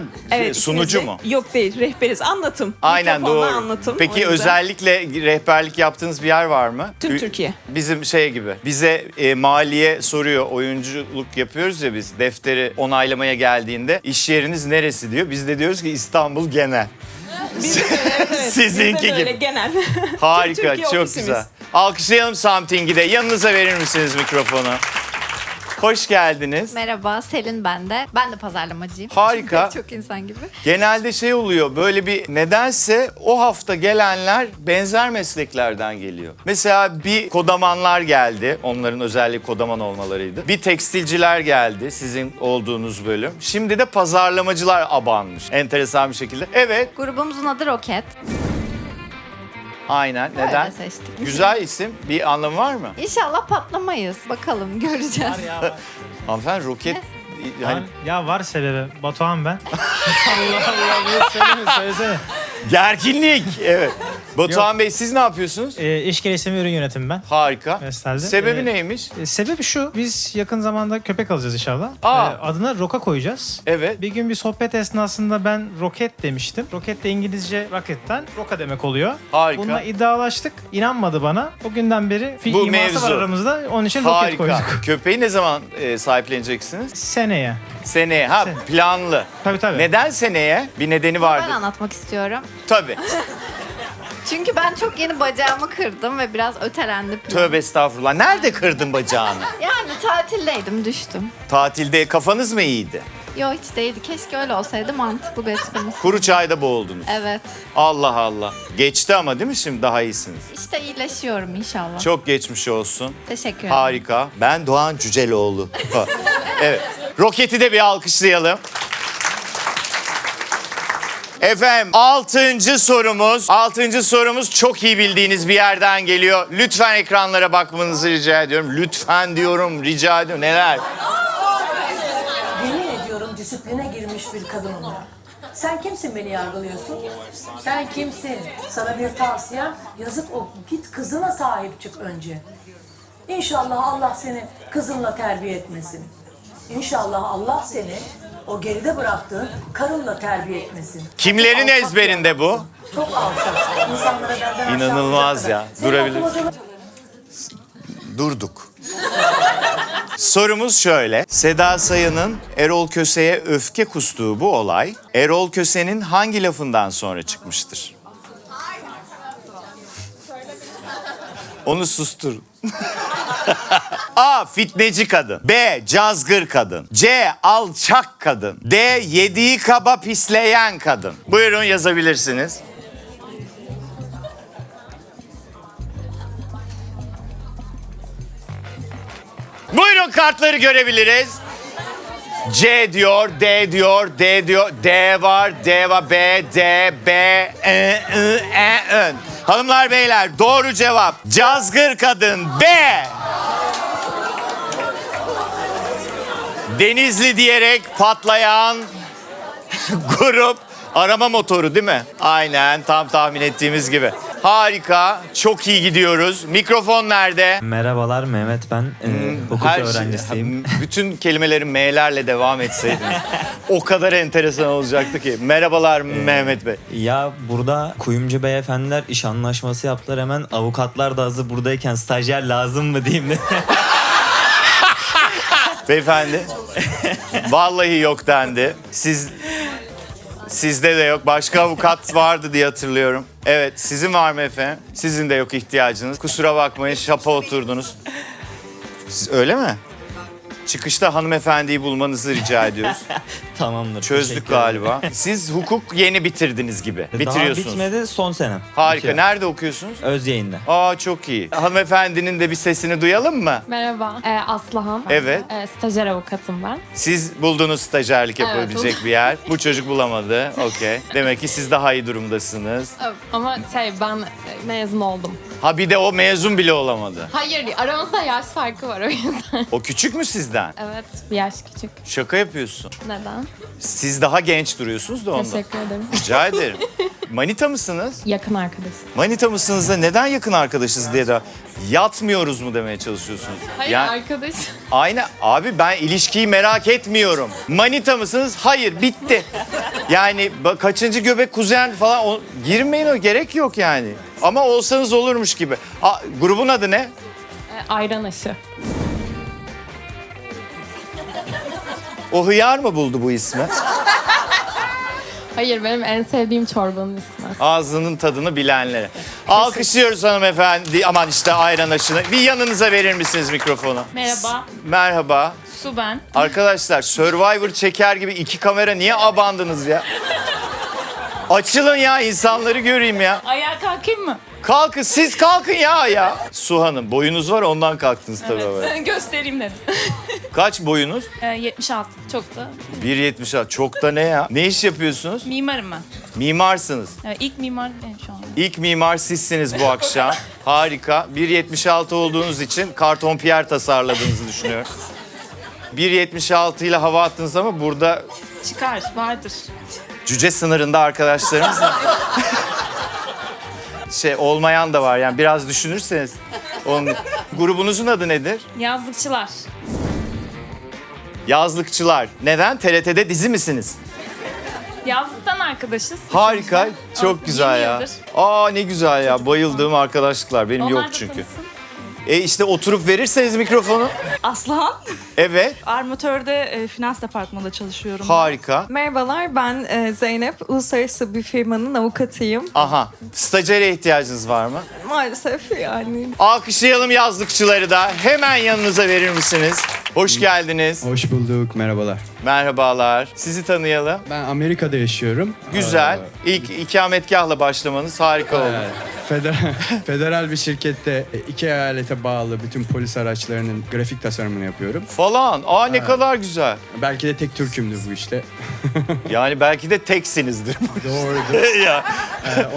sunucu mu? Yok değil, rehberiz. Anlatım. Aynen, Mikrofonla doğru. anlatım. O Peki yüzden. özellikle rehberlik yaptığınız bir yer var mı? Tüm Türkiye. Bizim şey gibi. Bize maliye soruyor. Oyunculuk yapıyoruz ya biz. Defteri onaylamaya geldiğinde iş yeriniz neresi diyor. Biz de diyoruz ki İstanbul genel. Sizinki Bizde de öyle, gibi. genel. Harika, Türkiye çok ofisimiz. güzel. Alkışlayalım Something'i de. Yanınıza verir misiniz mikrofonu? Hoş geldiniz. Merhaba, Selin ben de. Ben de pazarlamacıyım. Harika. Çok insan gibi. Genelde şey oluyor, böyle bir nedense o hafta gelenler benzer mesleklerden geliyor. Mesela bir kodamanlar geldi, onların özelliği kodaman olmalarıydı. Bir tekstilciler geldi, sizin olduğunuz bölüm. Şimdi de pazarlamacılar abanmış, enteresan bir şekilde. Evet, Grubumuzun adı Roket. aynen. Neden? Öyle seçtik. Güzel isim, bir anlamı var mı? İnşallah patlamayız. Bakalım, göreceğiz. Hanımefendi roket... Hani Ya var sebebi. Batuhan ben. Allah Allah, söylesene. gerginlik, evet. Batuhan Bey, siz ne yapıyorsunuz? İş geliştirme ürün yönetimi ben. Harika. Vestel'de. Sebebi neymiş? Sebebi şu, biz yakın zamanda köpek alacağız inşallah. Aa. Adına Roka koyacağız. Evet. Bir gün bir sohbet esnasında ben roket demiştim. Roket de İngilizce raketten Roka demek oluyor. Harika. Bununla iddialaştık. İnanmadı bana. O günden beri Bu iması mevzu. var aramızda. Onun için roket Harika. koyduk. Köpeği ne zaman sahipleneceksiniz? Seneye. Seneye. Ha, planlı. Tabii. Neden seneye? Bir nedeni Ben vardı. anlatmak istiyorum. Tabii. Çünkü ben çok yeni bacağımı kırdım ve biraz ötelendim. Tövbe estağfurullah. Nerede kırdın bacağını? Yani tatildeydim, düştüm. Tatilde kafanız mı iyiydi? Yo, hiç değildi. Keşke öyle olsaydı, mantıklı bir esprimiz. Kuru çayda boğuldunuz. Evet. Allah Allah. Geçti ama değil mi şimdi daha iyisiniz? İşte iyileşiyorum inşallah. Çok geçmiş olsun. Teşekkür ederim. Harika. Ben Doğan Cüceloğlu. Evet. Roketi de bir alkışlayalım. Efendim 6. sorumuz. 6. sorumuz çok iyi bildiğiniz bir yerden geliyor. Lütfen ekranlara bakmanızı rica ediyorum. Lütfen diyorum, rica ediyorum. Neler? bakıyorum disipline girmiş bir kadınım ya. Sen kimsin beni yargılıyorsun? Sen kimsin? Sana bir tavsiyem, yazık o. Git kızına sahip çık önce. İnşallah Allah seni kızınla terbiye etmesin. İnşallah Allah seni o geride bıraktığın karınla terbiye etmesin. Kimlerin Çok alçak ezberinde ya. bu? Çok alçak. İnsanlara benden aşağı İnanılmaz olacak ya. kadar. Senin Durabilir. okul hocaların- Durduk. Sorumuz şöyle. Seda Sayan'ın Erol Köse'ye öfke kustuğu bu olay Erol Köse'nin hangi lafından sonra çıkmıştır? Onu sustur. A. Fitneci kadın. B. Cazgır kadın. C. Alçak kadın. D. Yediği kaba pisleyen kadın. Buyurun yazabilirsiniz. Buyurun kartları görebiliriz. C diyor, D diyor, D diyor, D var, D var, B, D, B, Ön. Hanımlar beyler doğru cevap cazgır kadın B. Denizli diyerek patlayan grup arama motoru değil mi? Aynen tam tahmin ettiğimiz gibi. Harika, çok iyi gidiyoruz. Mikrofon nerede? Merhabalar Mehmet ben. Hukuk öğrencisiyim. Bütün kelimelerin M'lerle devam etseydiniz. O kadar enteresan olacaktı ki. Merhabalar Mehmet Bey. Ya burada kuyumcu beyefendiler iş anlaşması yaptılar hemen. Avukatlar da hazır buradayken stajyer lazım mı diyeyim de. Beyefendi. Vallahi yok dendi. Sizde de yok. Başka avukat vardı diye hatırlıyorum. Evet, sizin var mı efendim? Sizin de yok ihtiyacınız. Kusura bakmayın, şapa oturdunuz. Öyle mi? Çıkışta hanımefendiyi bulmanızı rica ediyoruz. Tamamdır. Çözdük teşekkür ederim. galiba. Siz hukuk yeni bitirdiniz gibi. Daha Bitiriyorsunuz. bitmedi son senem. Harika. Bitiyor. Nerede okuyorsunuz? Öz yayında. Aa çok iyi. Hanımefendinin de bir sesini duyalım mı? Merhaba, Aslıhan. Evet. Stajyer avukatım ben. Siz buldunuz stajyerlik Evet, yapabilecek bir yer. Bu çocuk bulamadı. Okey. Demek ki siz daha iyi durumdasınız. Ama ben mezun oldum. Ha bir de o mezun bile olamadı. Hayır, aramızda yaş farkı var o yüzden. O küçük mü sizden? Evet, bir yaş küçük. Şaka yapıyorsun. Neden? Siz daha genç duruyorsunuz da ondan. Teşekkür ederim. Rica ederim. Manita mısınız? Yakın arkadaşım. Manita mısınız da neden yakın arkadaşız diye de yatmıyoruz mu demeye çalışıyorsunuz? Hayır, Yani arkadaş. aynı abi ben ilişkiyi merak etmiyorum. Manita mısınız? Hayır bitti. Yani kaçıncı göbek kuzen falan girmeyin o gerek yok yani. Ama olsanız olurmuş gibi. Grubun adı ne? Ayran aşı. O hıyar mı buldu bu ismi? Hayır, benim en sevdiğim çorbanın ismi. Ağzının tadını bilenlere. Alkışlıyoruz hanımefendi. Aman işte ayran aşını. Bir yanınıza verir misiniz mikrofonu? Merhaba, Merhaba. Su ben. Arkadaşlar Survivor çeker gibi 2 kamera niye abandınız ya? Açılın ya insanları göreyim ya. Ayağa kalkayım mı? Kalkın siz kalkın ya. Su Hanım boyunuz var ondan kalktınız tabii. Böyle. Göstereyim dedim. Kaç boyunuz? 76, çok da. 1.76 çok da ne ya? Ne iş yapıyorsunuz? Mimarım ben. Mimarsınız. İlk mimar benim şu an. İlk mimar sizsiniz bu akşam. Harika. 1.76 olduğunuz için karton piyer tasarladığınızı düşünüyorum. 1.76 ile hava attınız ama burada Çıkar, vardır. cüce sınırında arkadaşlarımız var. Olmayan da var yani biraz düşünürseniz. Grubunuzun adı nedir? Yazlıkçılar. Yazlıkçılar. Neden? TRT'de dizi misiniz? Yazlıktan arkadaşız. Harika. Çok Yirmi güzel ya. yıldır. Ne güzel ya. Bayıldığım arkadaşlıklar. Benim Onlar yok da çünkü. tanısın. İşte oturup verirseniz mikrofonu. Aslıhan. Evet. Armatörde finans departmanında çalışıyorum. Harika. Merhabalar ben Zeynep. Uluslararası bir firmanın avukatıyım. Aha. Stajyere ihtiyacınız var mı? Maalesef yani. Alkışlayalım yazlıkçıları da. Hemen yanınıza verir misiniz? Hoş geldiniz. Hoş bulduk, merhabalar. Merhabalar. Sizi tanıyalım. Ben Amerika'da yaşıyorum. Güzel. İlk ikametgahla başlamanız harika oldu. Federal bir şirkette 2 eyalete bağlı bütün polis araçlarının grafik tasarımını yapıyorum. Falan. Ne kadar güzel. Belki de tek Türk'ümdür bu işte. Yani belki de teksinizdir. Doğrudur. Ya.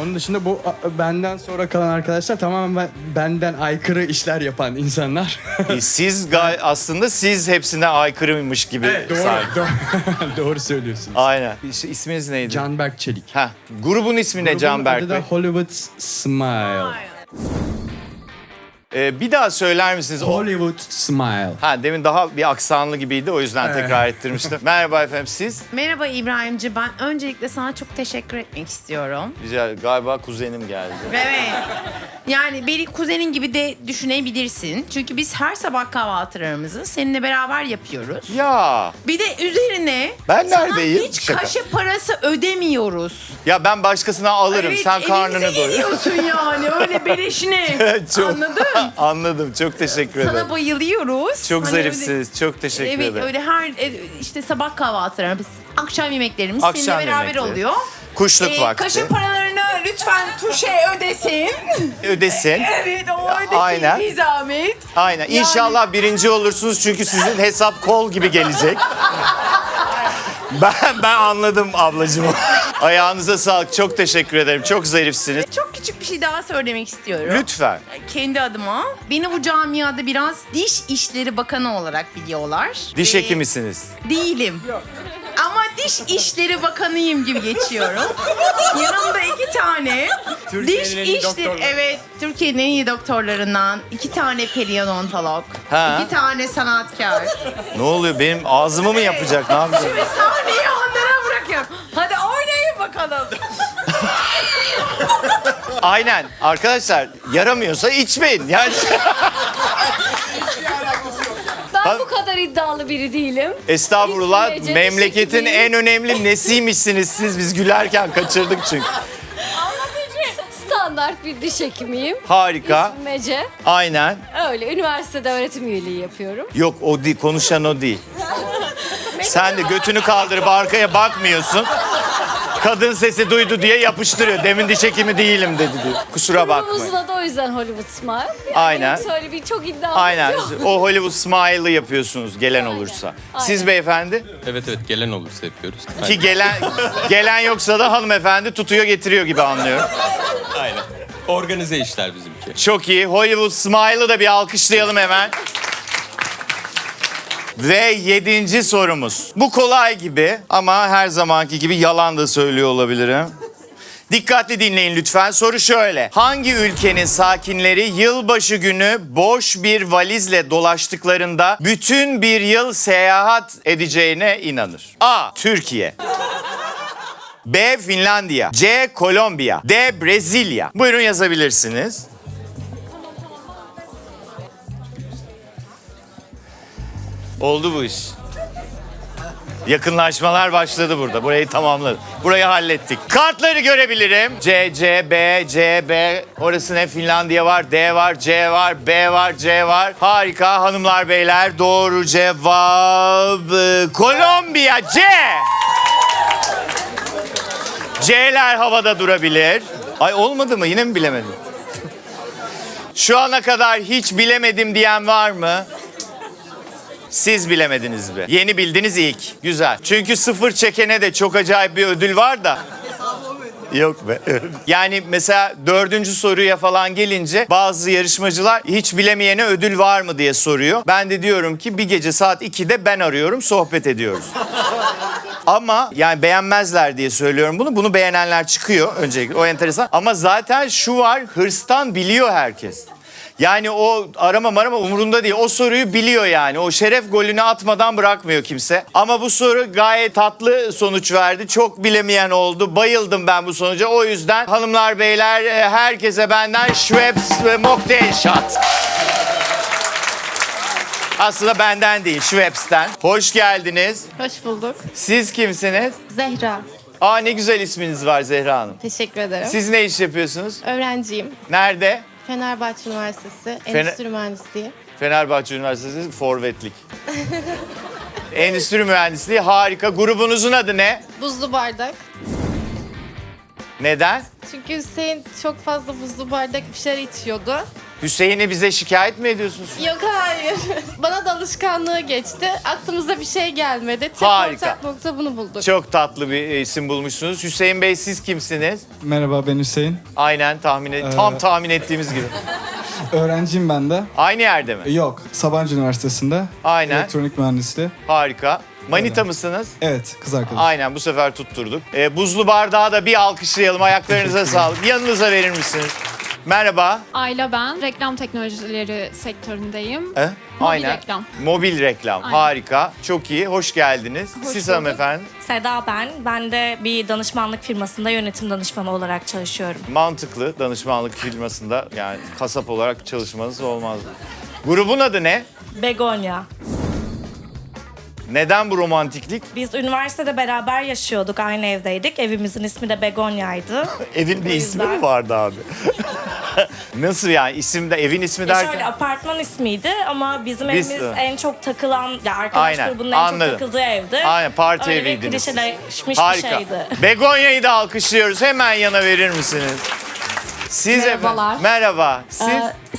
Onun dışında bu benden sonra kalan arkadaşlar tamamen benden aykırı işler yapan insanlar. Aslında siz hepsine aykırıymış gibi Evet, doğru. sanki. Doğru söylüyorsunuz. Aynen. İsminiz neydi? Canberk Çelik. Heh. Grubun ismi ne Canberk adı Bey? da Hollywood Smile. Bir daha söyler misiniz? Hollywood Smile. Ha, demin daha bir aksanlı gibiydi, o yüzden tekrar ettirmiştim. Merhaba efendim, siz? Merhaba İbrahimci. Ben öncelikle sana çok teşekkür etmek istiyorum. Rica galiba kuzenim geldi. Evet. Yani beni kuzenin gibi de düşünebilirsin. Çünkü biz her sabah kahvaltılarımızı seninle beraber yapıyoruz. Ya Bir de üzerine ben sana neredeyim? hiç Şaka. kaşe parası ödemiyoruz. Ya ben başkasına alırım, Evet, sen karnını elimize doyur. geliyorsun yani öyle beleşine. Çok- Anladın? Anladım, çok teşekkür ederim. Sana bayılıyoruz. Çok Hani zarifsiniz, çok teşekkür Evet ederim. öyle her işte sabah kahvaltılarımız, akşam yemeklerimiz Akşam seninle beraber yemekleri. oluyor. Kuşluk vakti. Kaşe paralarını lütfen Tuşe ödesin. Ödesin. Evet o ödesin Aynen. bir zahmet. Aynen. Yani- İnşallah birinci olursunuz çünkü sizin hesap kol gibi gelecek. Ben anladım ablacığım. Ayağınıza sağlık. Çok teşekkür ederim. Çok zarifsiniz. Çok küçük bir şey daha söylemek istiyorum. Lütfen. Kendi adıma. Beni bu camiada biraz Diş İşleri Bakanı olarak biliyorlar. Diş Ve hekimisiniz. Değilim. Ama Diş İşleri Bakanıyım gibi geçiyorum. Yanımda 2 tane diş işleri, evet, Türkiye'nin en iyi doktorlarından 2 tane periodontolog, Ha. 2 tane sanatkar. Ne oluyor? Benim ağzımı mı yapacak? Ne yapacak? Şimdi sahneyi onlara bırakıyorum. Hadi oynayın bakalım. Aynen. Arkadaşlar yaramıyorsa içmeyin. Yani Ben bu kadar iddialı biri değilim. estağfurullah, İsmece memleketin teşekkür ederim. en önemli nesiymişsiniz siz. Biz gülerken kaçırdık çünkü. Standart bir diş hekimiyim. Harika. İsmim Ece. Aynen. Öyle üniversitede öğretim üyeliği yapıyorum. Yok o değil, konuşan o değil. Sen de götünü kaldırıp arkaya bakmıyorsun. Kadın sesi duydu diye yapıştırıyor. Demin diş hekimi değilim dedi diyor. Kusura bakmayın. Grubumuzun adı o yüzden Hollywood Smile. Yani Aynen. Söyle bir çok iddialı. Aynen. O Hollywood Smile'ı yapıyorsunuz gelen olursa. Siz Aynen. beyefendi? Evet gelen olursa yapıyoruz. Ki gelen yoksa da hanımefendi tutuyor getiriyor gibi anlıyorum. Aynen. Organize işler bizimki. Çok iyi. Hollywood Smile'ı da bir alkışlayalım hemen. Ve 7. sorumuz. Bu kolay gibi ama her zamanki gibi yalan da söylüyor olabilirim. Dikkatli dinleyin lütfen. Soru şöyle. Hangi ülkenin sakinleri yılbaşı günü boş bir valizle dolaştıklarında bütün bir yıl seyahat edeceğine inanır? A. Türkiye. B. Finlandiya. C. Kolombiya. D. Brezilya. Buyurun yazabilirsiniz. Oldu bu iş. Yakınlaşmalar başladı burada. Burayı tamamladık. Burayı hallettik. Kartları görebilirim. C, C, B, C, B. Orası ne? Finlandiya var, D var, C var, B var, C var. Harika hanımlar beyler. Doğru cevap Kolombiya. C. C'ler havada durabilir. Ay olmadı mı? Yine mi bilemedim? Şu ana kadar hiç bilemedim diyen var mı? Siz bilemediniz mi? Yeni bildiniz ilk. Güzel. Çünkü sıfır çekene de çok acayip bir ödül var da. Yok be. Yani mesela 4. soruya falan gelince bazı yarışmacılar hiç bilemeyene ödül var mı diye soruyor. Ben de diyorum ki bir gece saat 2'de ben arıyorum, sohbet ediyoruz. Ama yani beğenmezler diye söylüyorum bunu. Bunu beğenenler çıkıyor öncelikle. O enteresan. Ama zaten şu var, hırstan biliyor herkes. Yani o arama umurunda değil. O soruyu biliyor yani. O şeref golünü atmadan bırakmıyor kimse. Ama bu soru gayet tatlı sonuç verdi. Çok bilemeyen oldu. Bayıldım ben bu sonuca. O yüzden hanımlar beyler herkese benden Schweppes ve Mocktail Shot. Aslında benden değil, Schweppes'ten. Hoş geldiniz. Hoş bulduk. Siz kimsiniz? Zehra. Aa ne güzel isminiz var Zehra Hanım. Teşekkür ederim. Siz ne iş yapıyorsunuz? Öğrenciyim. Nerede? Fenerbahçe Üniversitesi Endüstri Mühendisliği. Fenerbahçe Üniversitesi forvetlik. Endüstri mühendisliği harika. Grubunuzun adı ne? Buzlu bardak. Neden? Çünkü Hüseyin çok fazla buzlu bardak bir şeyler içiyordu. Hüseyin'i bize şikayet mi ediyorsunuz? Yok hayır. Bana da alışkanlığı geçti. Aklımıza bir şey gelmedi. Tek Harika. ortak nokta bunu bulduk. Çok tatlı bir isim bulmuşsunuz. Hüseyin Bey siz kimsiniz? Merhaba ben Hüseyin. Aynen tam tahmin ettiğimiz gibi. Öğrenciyim ben de. Aynı yerde mi? Yok, Sabancı Üniversitesi'nde. Aynen. Elektronik mühendisliği. Harika. Manita mısınız? Evet, kız arkadaşım. Aynen, bu sefer tutturduk. Buzlu bardağı da bir alkışlayalım. Ayaklarınıza sağlık. Yanınıza verir misiniz? Merhaba. Ayla ben. Reklam teknolojileri sektöründeyim. Aynen. reklam. Mobil reklam. Aynen. Harika. Çok iyi. Hoş geldiniz. Hoş Siz bulduk. hanımefendi. Seda ben. Ben de bir danışmanlık firmasında yönetim danışmanı olarak çalışıyorum. Mantıklı danışmanlık firmasında, yani kasap olarak çalışmanız olmaz. Grubun adı ne? Begonya. Neden bu romantiklik? Biz üniversitede beraber yaşıyorduk, aynı evdeydik. Evimizin ismi de Begonya'ydı. Evin bir ismi mi vardı abi? Nasıl yani, evin ismi derken? Şöyle apartman ismiydi ama bizim Biz- evimiz en çok takılan, ya arkadaş Aynen, grubunun en anladım. çok takıldığı evdi. Aynen, parti Öyle bir eviydiniz. klişeleşmiş Harika. bir şeydi. Begonya'yı da alkışlıyoruz. Hemen yana verir misiniz? Siz Merhabalar. efendim. Merhaba. Siz?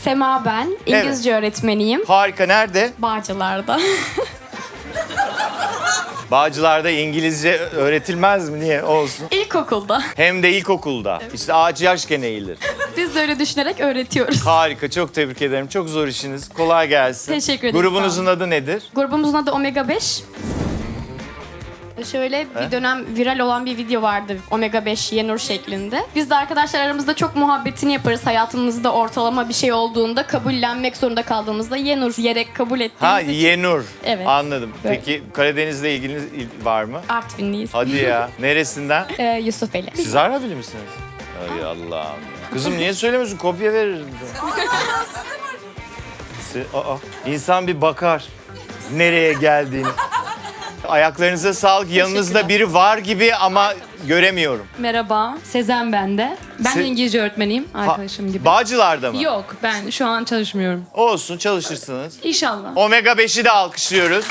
Sema ben. İngilizce öğretmeniyim. Harika. Nerede? Bağcılar'da. Bağcılar'da İngilizce öğretilmez mi? Niye? Olsun. İlkokulda. Hem de ilkokulda. İşte ağaç yaşken eğilir. Biz de öyle düşünerek öğretiyoruz. Harika. Çok tebrik ederim. Çok zor işiniz. Kolay gelsin. Teşekkür ederim, Grubunuzun sağ adı nedir? Grubumuzun adı Omega 5. Şöyle bir dönem viral olan bir video vardı. Omega 5 Yenur şeklinde. Biz de arkadaşlar aramızda çok muhabbetini yaparız. Hayatımızda ortalama bir şey olduğunda kabullenmek zorunda kaldığımızda Yenur diyerek kabul ettiğimiz Ha, için. Yenur. Evet. Anladım. Böyle. Peki Karadeniz'le ilginiz var mı? Artvinliyiz. Hadi ya. Neresinden? Yusufeli. Siz Arnavutlu misiniz? Ay Allah'ım. Kızım niye söylemiyorsun? Kopya veririm. İnsan bir bakar nereye geldiğini. Ayaklarınıza sağlık. Yanınızda biri var gibi ama göremiyorum. Merhaba, Sezen ben de. Ben de İngilizce öğretmeniyim, arkadaşım gibi. Bağcılar'da mı? Yok, ben şu an çalışmıyorum. Olsun, çalışırsınız. İnşallah. Omega 5'i de alkışlıyoruz.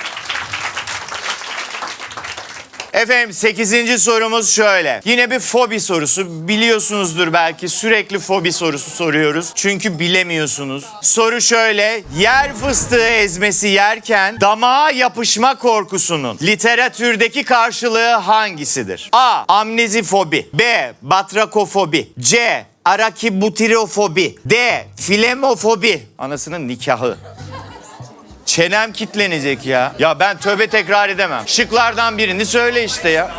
Efendim 8. sorumuz şöyle. Yine bir fobi sorusu. Biliyorsunuzdur belki, sürekli fobi sorusu soruyoruz. Çünkü bilemiyorsunuz. Soru şöyle. Yer fıstığı ezmesi yerken damağa yapışma korkusunun literatürdeki karşılığı hangisidir? A. Amnezifobi. B. Batrakofobi. C. Arakibutirofobi. D. Filemofobi. Anasının nikahı. Çenem kitlenecek ya. Ya ben tövbe tekrar edemem. Şıklardan birini söyle işte ya.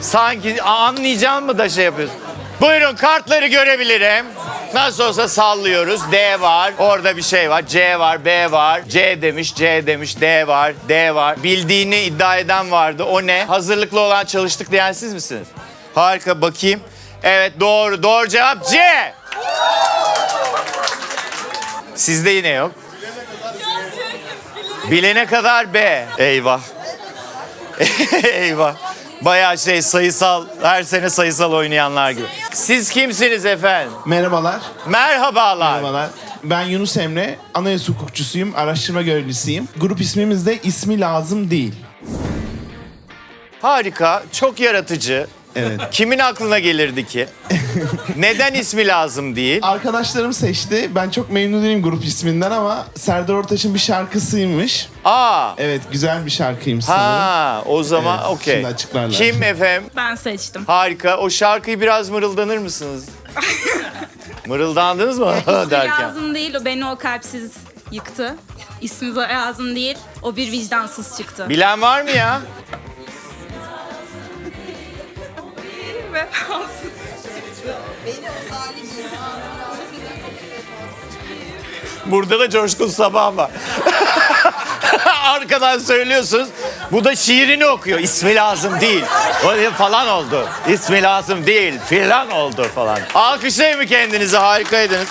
Sanki anlayacağım mı da şey yapıyorsun. Buyurun, kartları görebilirim. Nasıl olsa sallıyoruz. D var. Orada bir şey var. C var. B var. C demiş. C demiş. D var. D var. Bildiğini iddia eden vardı. O ne? Hazırlıklı olan, çalıştık diyen siz misiniz? Harika, bakayım. Evet, doğru. Doğru cevap C. Sizde yine yok. Bilene kadar B. Eyvah. Eyvah. Bayağı sayısal, her sene sayısal oynayanlar gibi. Siz kimsiniz efendim? Merhabalar. Merhabalar. Merhabalar. Ben Yunus Emre, anayasa hukukçusuyum, araştırma görevlisiyim. Grup ismimiz de ismi lazım değil. Harika, çok yaratıcı. Evet. Kimin aklına gelirdi ki? Neden ismi lazım değil? Arkadaşlarım seçti. Ben çok memnun değilim grup isminden ama Serdar Ortaç'ın bir şarkısıymış. Aa. Evet, güzel bir şarkıymış sanırım. Ha, o zaman Evet, okey. şimdi açıklarlar. Kim efendim? Ben seçtim. Harika. O şarkıyı biraz mırıldanır mısınız? Mırıldandınız mı derken? Lazım değil, o beni o kalpsiz yıktı. İsmi lazım değil, o bir vicdansız çıktı. Bilen var mı ya? Burada da Coşkun Sabah var. Arkadan söylüyorsunuz. Bu da şiirini okuyor. İsmi lazım değil. O falan oldu. İsmi lazım değil. Filan oldu falan. Alkışlayın mı kendinizi? Harikaydınız.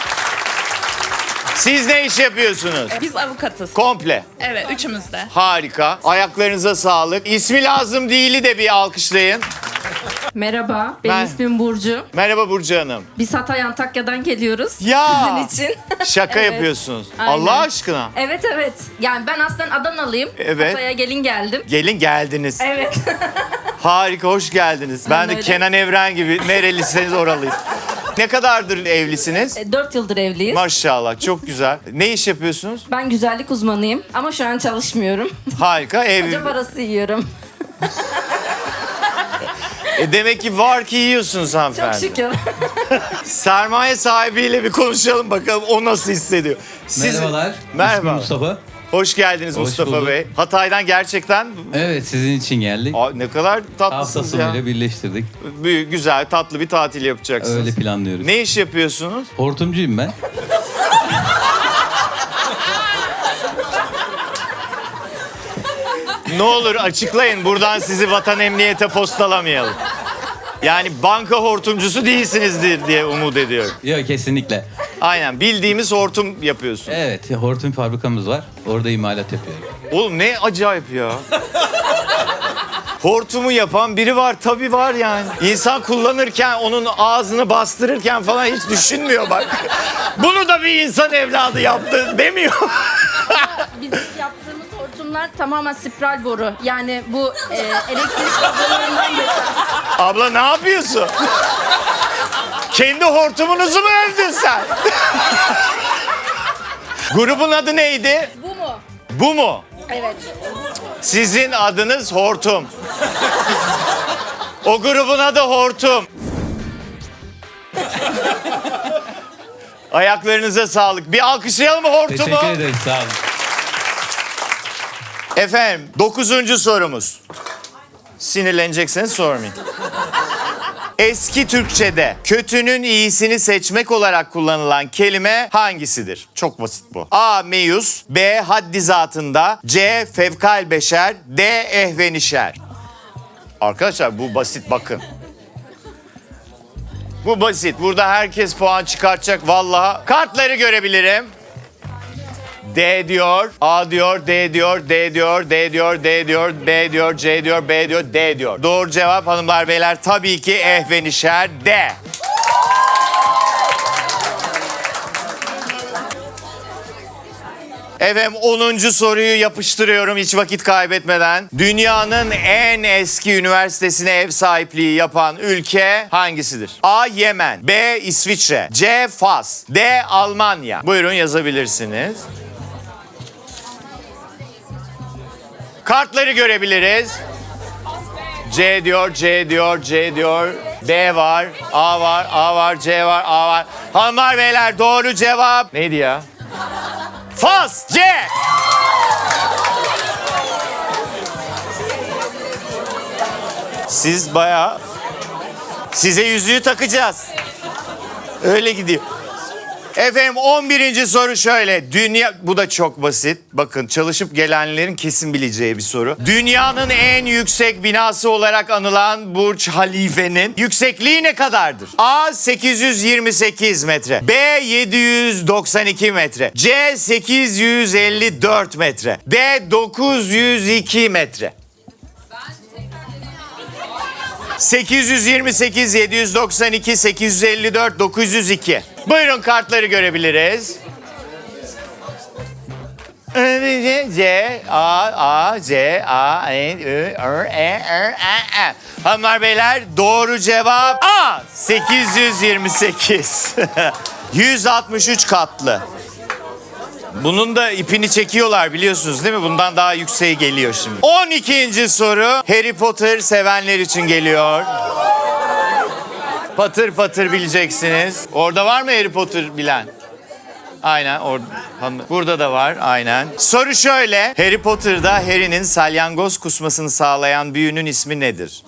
Siz ne iş yapıyorsunuz? Biz avukatız. Komple. Evet, üçümüz de. Harika. Ayaklarınıza sağlık. İsmi lazım değil'i de bir alkışlayın. Merhaba, benim Ben- ismim Burcu. Merhaba Burcu Hanım. Biz Hatay Antakya'dan geliyoruz. Ya! Sizin için. Şaka Evet. yapıyorsunuz. Aynen. Allah aşkına. Evet evet. Yani ben aslen Adanalıyım. Evet. Hatay'a gelin geldim. Gelin geldiniz. Evet. Harika, hoş geldiniz. Ben de öyle. Kenan Evren gibi nerelisiniz oralıyız. Ne kadardır evlisiniz? 4 yıldır evliyiz. Maşallah, çok güzel. Ne iş yapıyorsunuz? Ben güzellik uzmanıyım ama şu an çalışmıyorum. Harika, ev. Hoca parası yiyorum. Demek ki var ki yiyorsunuz Çok hanımefendi. şükür. Sermaye sahibiyle bir konuşalım bakalım o nasıl hissediyor. Merhabalar. Merhaba. İsmim Mustafa. Hoş geldiniz Hoş Mustafa bulduk. Bey. Hatay'dan gerçekten Evet, sizin için geldik. ne kadar Hafta tatlısınız ya. sonuyla birleştirdik. Güzel, tatlı bir tatil yapacaksınız. Öyle planlıyoruz. Ne iş yapıyorsunuz? Hortumcuyum ben. Ne olur açıklayın. Buradan sizi vatan emniyete postalamayalım. Yani banka hortumcusu değilsinizdir diye umut ediyorum. Yok, kesinlikle. Aynen, bildiğimiz hortum yapıyorsun. Evet, hortum fabrikamız var. Orada imalat yapıyorum. Oğlum ne acayip ya. Hortumu yapan biri var, tabii var yani. İnsan kullanırken onun ağzını bastırırken falan hiç düşünmüyor bak. Bunu da bir insan evladı yaptı demiyor. Bizim yaptığımız hortumlar tamamen spiral boru. Yani bu elektrik kablolarından geçer. Abla ne yapıyorsun? Kendi hortumunuzu mu öldün sen? Grubun adı neydi? Bu mu? Bu mu? Evet. Sizin adınız Hortum. O grubun adı Hortum. Ayaklarınıza sağlık. Bir alkışlayalım mı Hortum'u? Teşekkür ederim, sağ olun. Efendim 9. sorumuz. Sinirlenecekseniz sormayın. Eski Türkçe'de kötünün iyisini seçmek olarak kullanılan kelime hangisidir? Çok basit bu. A. Meyus, B. Haddi zatında, C. Fevkal beşer, D. Ehvenişer. Arkadaşlar bu basit, bakın. Bu basit. Burada herkes puan çıkartacak vallahi. Kartları görebilirim. D diyor, A diyor, D diyor, D diyor, D diyor, D diyor, B diyor, C diyor, B diyor, D diyor. Doğru cevap hanımlar beyler tabii ki ehvenişer D. Efendim 10. soruyu yapıştırıyorum hiç vakit kaybetmeden. Dünyanın en eski üniversitesine ev sahipliği yapan ülke hangisidir? A. Yemen, B. İsviçre, C. Fas, D. Almanya. Buyurun yazabilirsiniz. Kartları görebiliriz. C diyor, C diyor, C diyor. D var, A var, A var, C var, A var. Hanımlar beyler doğru cevap neydi ya? Fas, C. Siz bayağı... Size yüzüğü takacağız. Öyle gidiyor. Efendim 11. soru şöyle. Bu da çok basit. Bakın çalışıp gelenlerin kesin bileceği bir soru. Dünyanın en yüksek binası olarak anılan Burç Halife'nin yüksekliği ne kadardır? A. 828 metre. B. 792 metre. C. 854 metre. D. 902 metre. 828, 792, 854, 902. Buyurun kartları görebiliriz. C, A, C, A, N, Ü, R, E. Hanımlar beyler doğru cevap A. 828. 163 katlı. Bunun da ipini çekiyorlar biliyorsunuz değil mi? Bundan daha yükseği geliyor şimdi. 12. soru Harry Potter sevenler için geliyor. Patır patır bileceksiniz. Orada var mı Harry Potter bilen? Aynen orada. Burada da var aynen. Soru şöyle. Harry Potter'da Harry'nin salyangoz kusmasını sağlayan büyünün ismi nedir?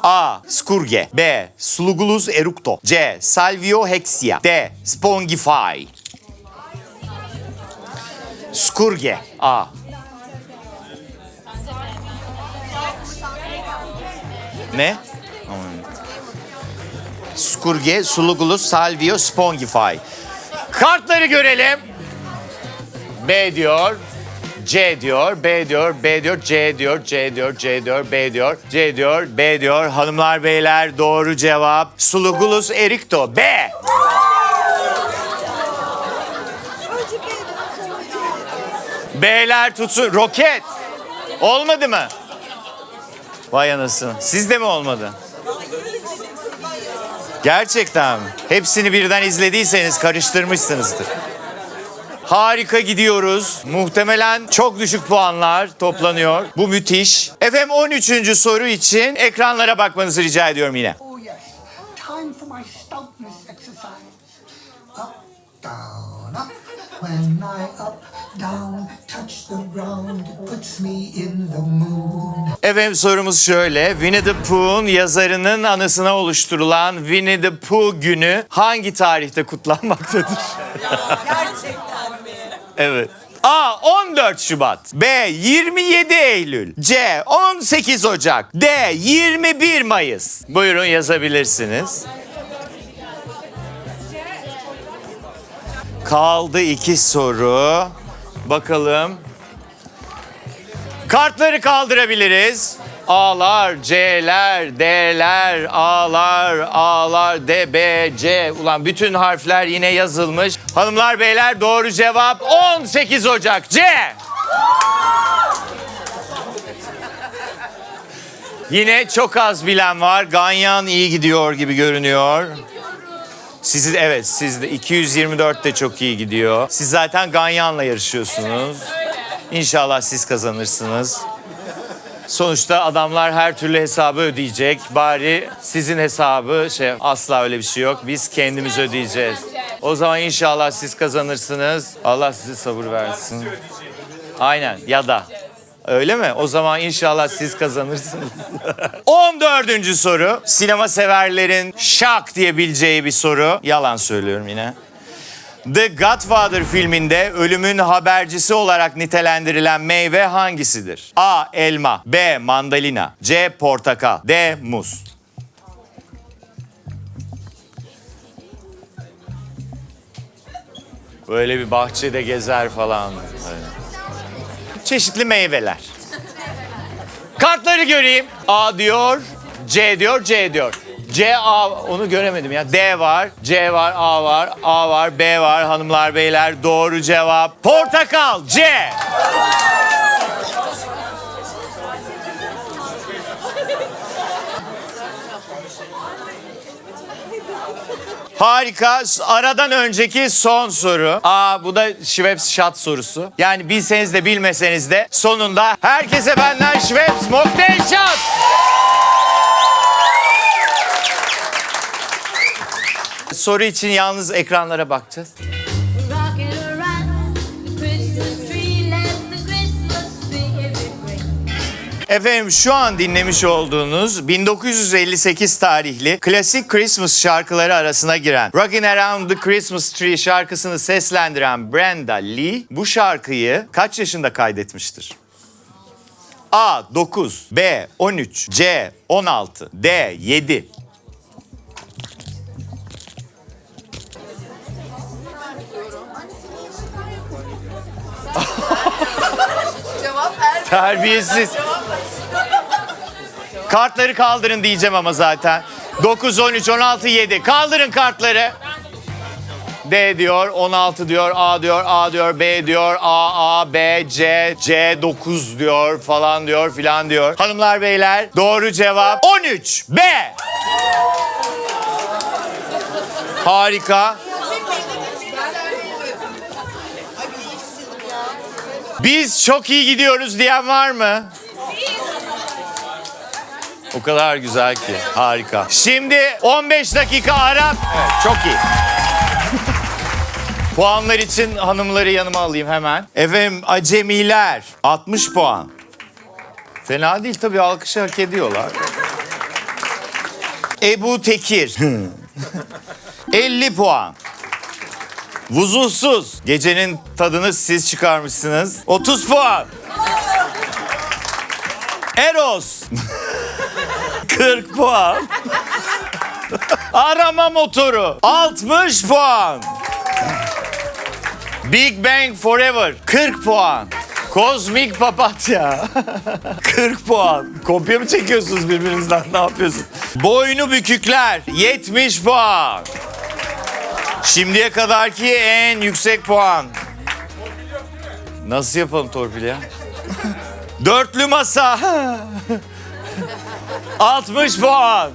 A. Scourge, B. Slugulus eructo, C. Salvio hexia, D. Spongify. Scourge, A. Ne? Scourge, Slugulus, Salvio, Spongify. Kartları görelim. B diyor, C diyor, B diyor, B diyor, C diyor, C diyor, C diyor, B diyor, C diyor, B diyor. Hanımlar beyler doğru cevap Slugulus eructo, B. Beyler tutsun. Roket. Olmadı mı? Vay anasını. Sizde mi olmadı? Gerçekten mi? Hepsini birden izlediyseniz karıştırmışsınızdır. Harika gidiyoruz. Muhtemelen çok düşük puanlar toplanıyor. Bu müthiş. Efendim 13. soru için ekranlara bakmanızı rica ediyorum yine. Oh yes, time for my stoutness exercise. Up, down, up. When I up, down, touch touch the ground, it puts me in the mood. Efendim sorumuz şöyle. Winnie the Pooh'un yazarının anısına oluşturulan Winnie the Pooh günü hangi tarihte kutlanmaktadır? Gerçekten mi? Evet. A. 14 Şubat. B. 27 Eylül. C. 18 Ocak. D. 21 Mayıs. Buyurun yazabilirsiniz. Kaldı 2 soru. Bakalım. Kartları kaldırabiliriz. A'lar, C'ler, D'ler, A'lar, D, B, C. Ulan bütün harfler yine yazılmış. Hanımlar, beyler doğru cevap 18 Ocak. C. Yine çok az bilen var. Ganyan iyi gidiyor gibi görünüyor. Siz de 224 de çok iyi gidiyor. Siz zaten Ganyan'la yarışıyorsunuz. İnşallah siz kazanırsınız. Sonuçta adamlar her türlü hesabı ödeyecek. Bari sizin hesabı asla öyle bir şey yok. Biz kendimiz ödeyeceğiz. O zaman inşallah siz kazanırsınız. Allah size sabır versin. Aynen, ya da. Öyle mi? O zaman inşallah siz kazanırsınız. 14. soru. Sinema severlerin şak diyebileceği bir soru. Yalan söylüyorum yine. The Godfather filminde ölümün habercisi olarak nitelendirilen meyve hangisidir? A. Elma. B. Mandalina. C. Portakal. D. Muz. Böyle bir bahçede gezer falan. Öyle. Çeşitli meyveler. Kartları göreyim. A diyor, C diyor, C diyor. C, A, onu göremedim ya. D var, C var, A var, B var. Hanımlar, beyler doğru cevap. Portakal, C. Harika. Aradan önceki son soru. Bu da Schweppes shot sorusu. Yani bilseniz de bilmeseniz de sonunda herkese benden Schweppes mocktail shot. Soru için yalnız ekranlara bakacağız. Efendim şu an dinlemiş olduğunuz 1958 tarihli klasik Christmas şarkıları arasına giren Rockin' Around the Christmas Tree şarkısını seslendiren Brenda Lee bu şarkıyı kaç yaşında kaydetmiştir? A. 9 B. 13 C. 16 D. 7 Terbiyesiz. Kartları kaldırın diyeceğim ama zaten. 9, 13, 16, 7. Kaldırın kartları. D diyor, 16 diyor, A diyor, B diyor, A, B, C 9 diyor falan diyor filan diyor. Hanımlar, beyler doğru cevap 13, B. Harika. Biz çok iyi gidiyoruz diyen var mı? O kadar güzel ki. Harika. Şimdi 15 dakika ara. Evet, çok iyi. Puanlar için hanımları yanıma alayım hemen. Efendim acemiler 60 puan. Fena değil tabii, alkışı hak ediyorlar. Ebu Tekir 50 puan. Vuzuhsuz. Gecenin tadını siz çıkarmışsınız. 30 puan. Eros. 40 puan. Arama motoru. 60 puan. Big Bang Forever. 40 puan. Kozmik Papatya. 40 puan. Kopya mı çekiyorsunuz birbirinizden? Ne yapıyorsunuz? Boynu Bükükler. 70 puan. Şimdiye kadarki en yüksek puan. Nasıl yapalım torpil ya? Dörtlü Masa. 60 puan.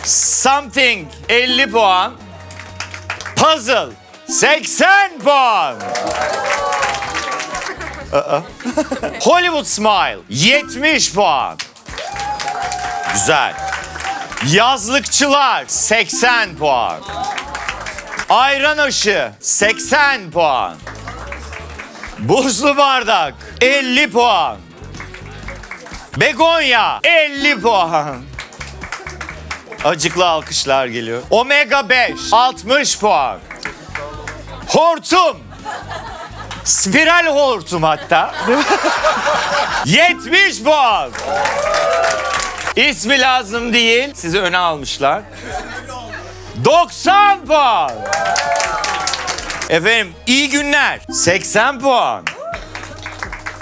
Something 50 puan. Puzzle 80 puan. Hollywood Smile 70 puan. Güzel. Yazlıkçılar 80 puan. Ayran Aşı 80 puan. Buzlu bardak 50 puan. Begonya 50 puan. Acıklı alkışlar geliyor. Omega 5 60 puan. Hortum. Spiral hortum hatta. 70 puan. İsmi lazım değil. Sizi öne almışlar. 90 puan. Efendim iyi günler. 80 puan.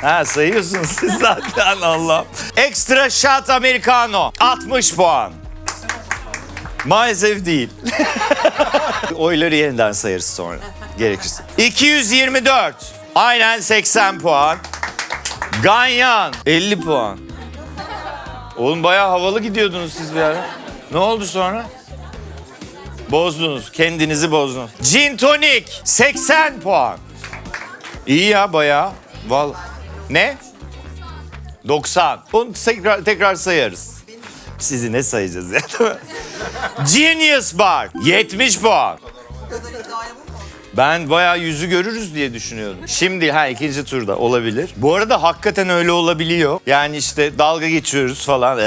Ha sayıyorsunuz siz zaten Allah. Extra shot americano 60 puan. Maalesef değil. Oyları yeniden sayarız sonra gerekirse. 224. Aynen 80 puan. Ganyan 50 puan. Oğlum bayağı havalı gidiyordunuz siz bir ara. Ne oldu sonra? Bozdunuz. Kendinizi bozdunuz. Gin tonic 80 puan. İyi ya bayağı. Vallahi. Ne? 90. Onu tekrar sayarız. Sizi ne sayacağız ya? Genius Bar 70 puan. Ben bayağı yüzü görürüz diye düşünüyordum. Şimdi ikinci turda olabilir. Bu arada hakikaten öyle olabiliyor. Yani işte dalga geçiyoruz falan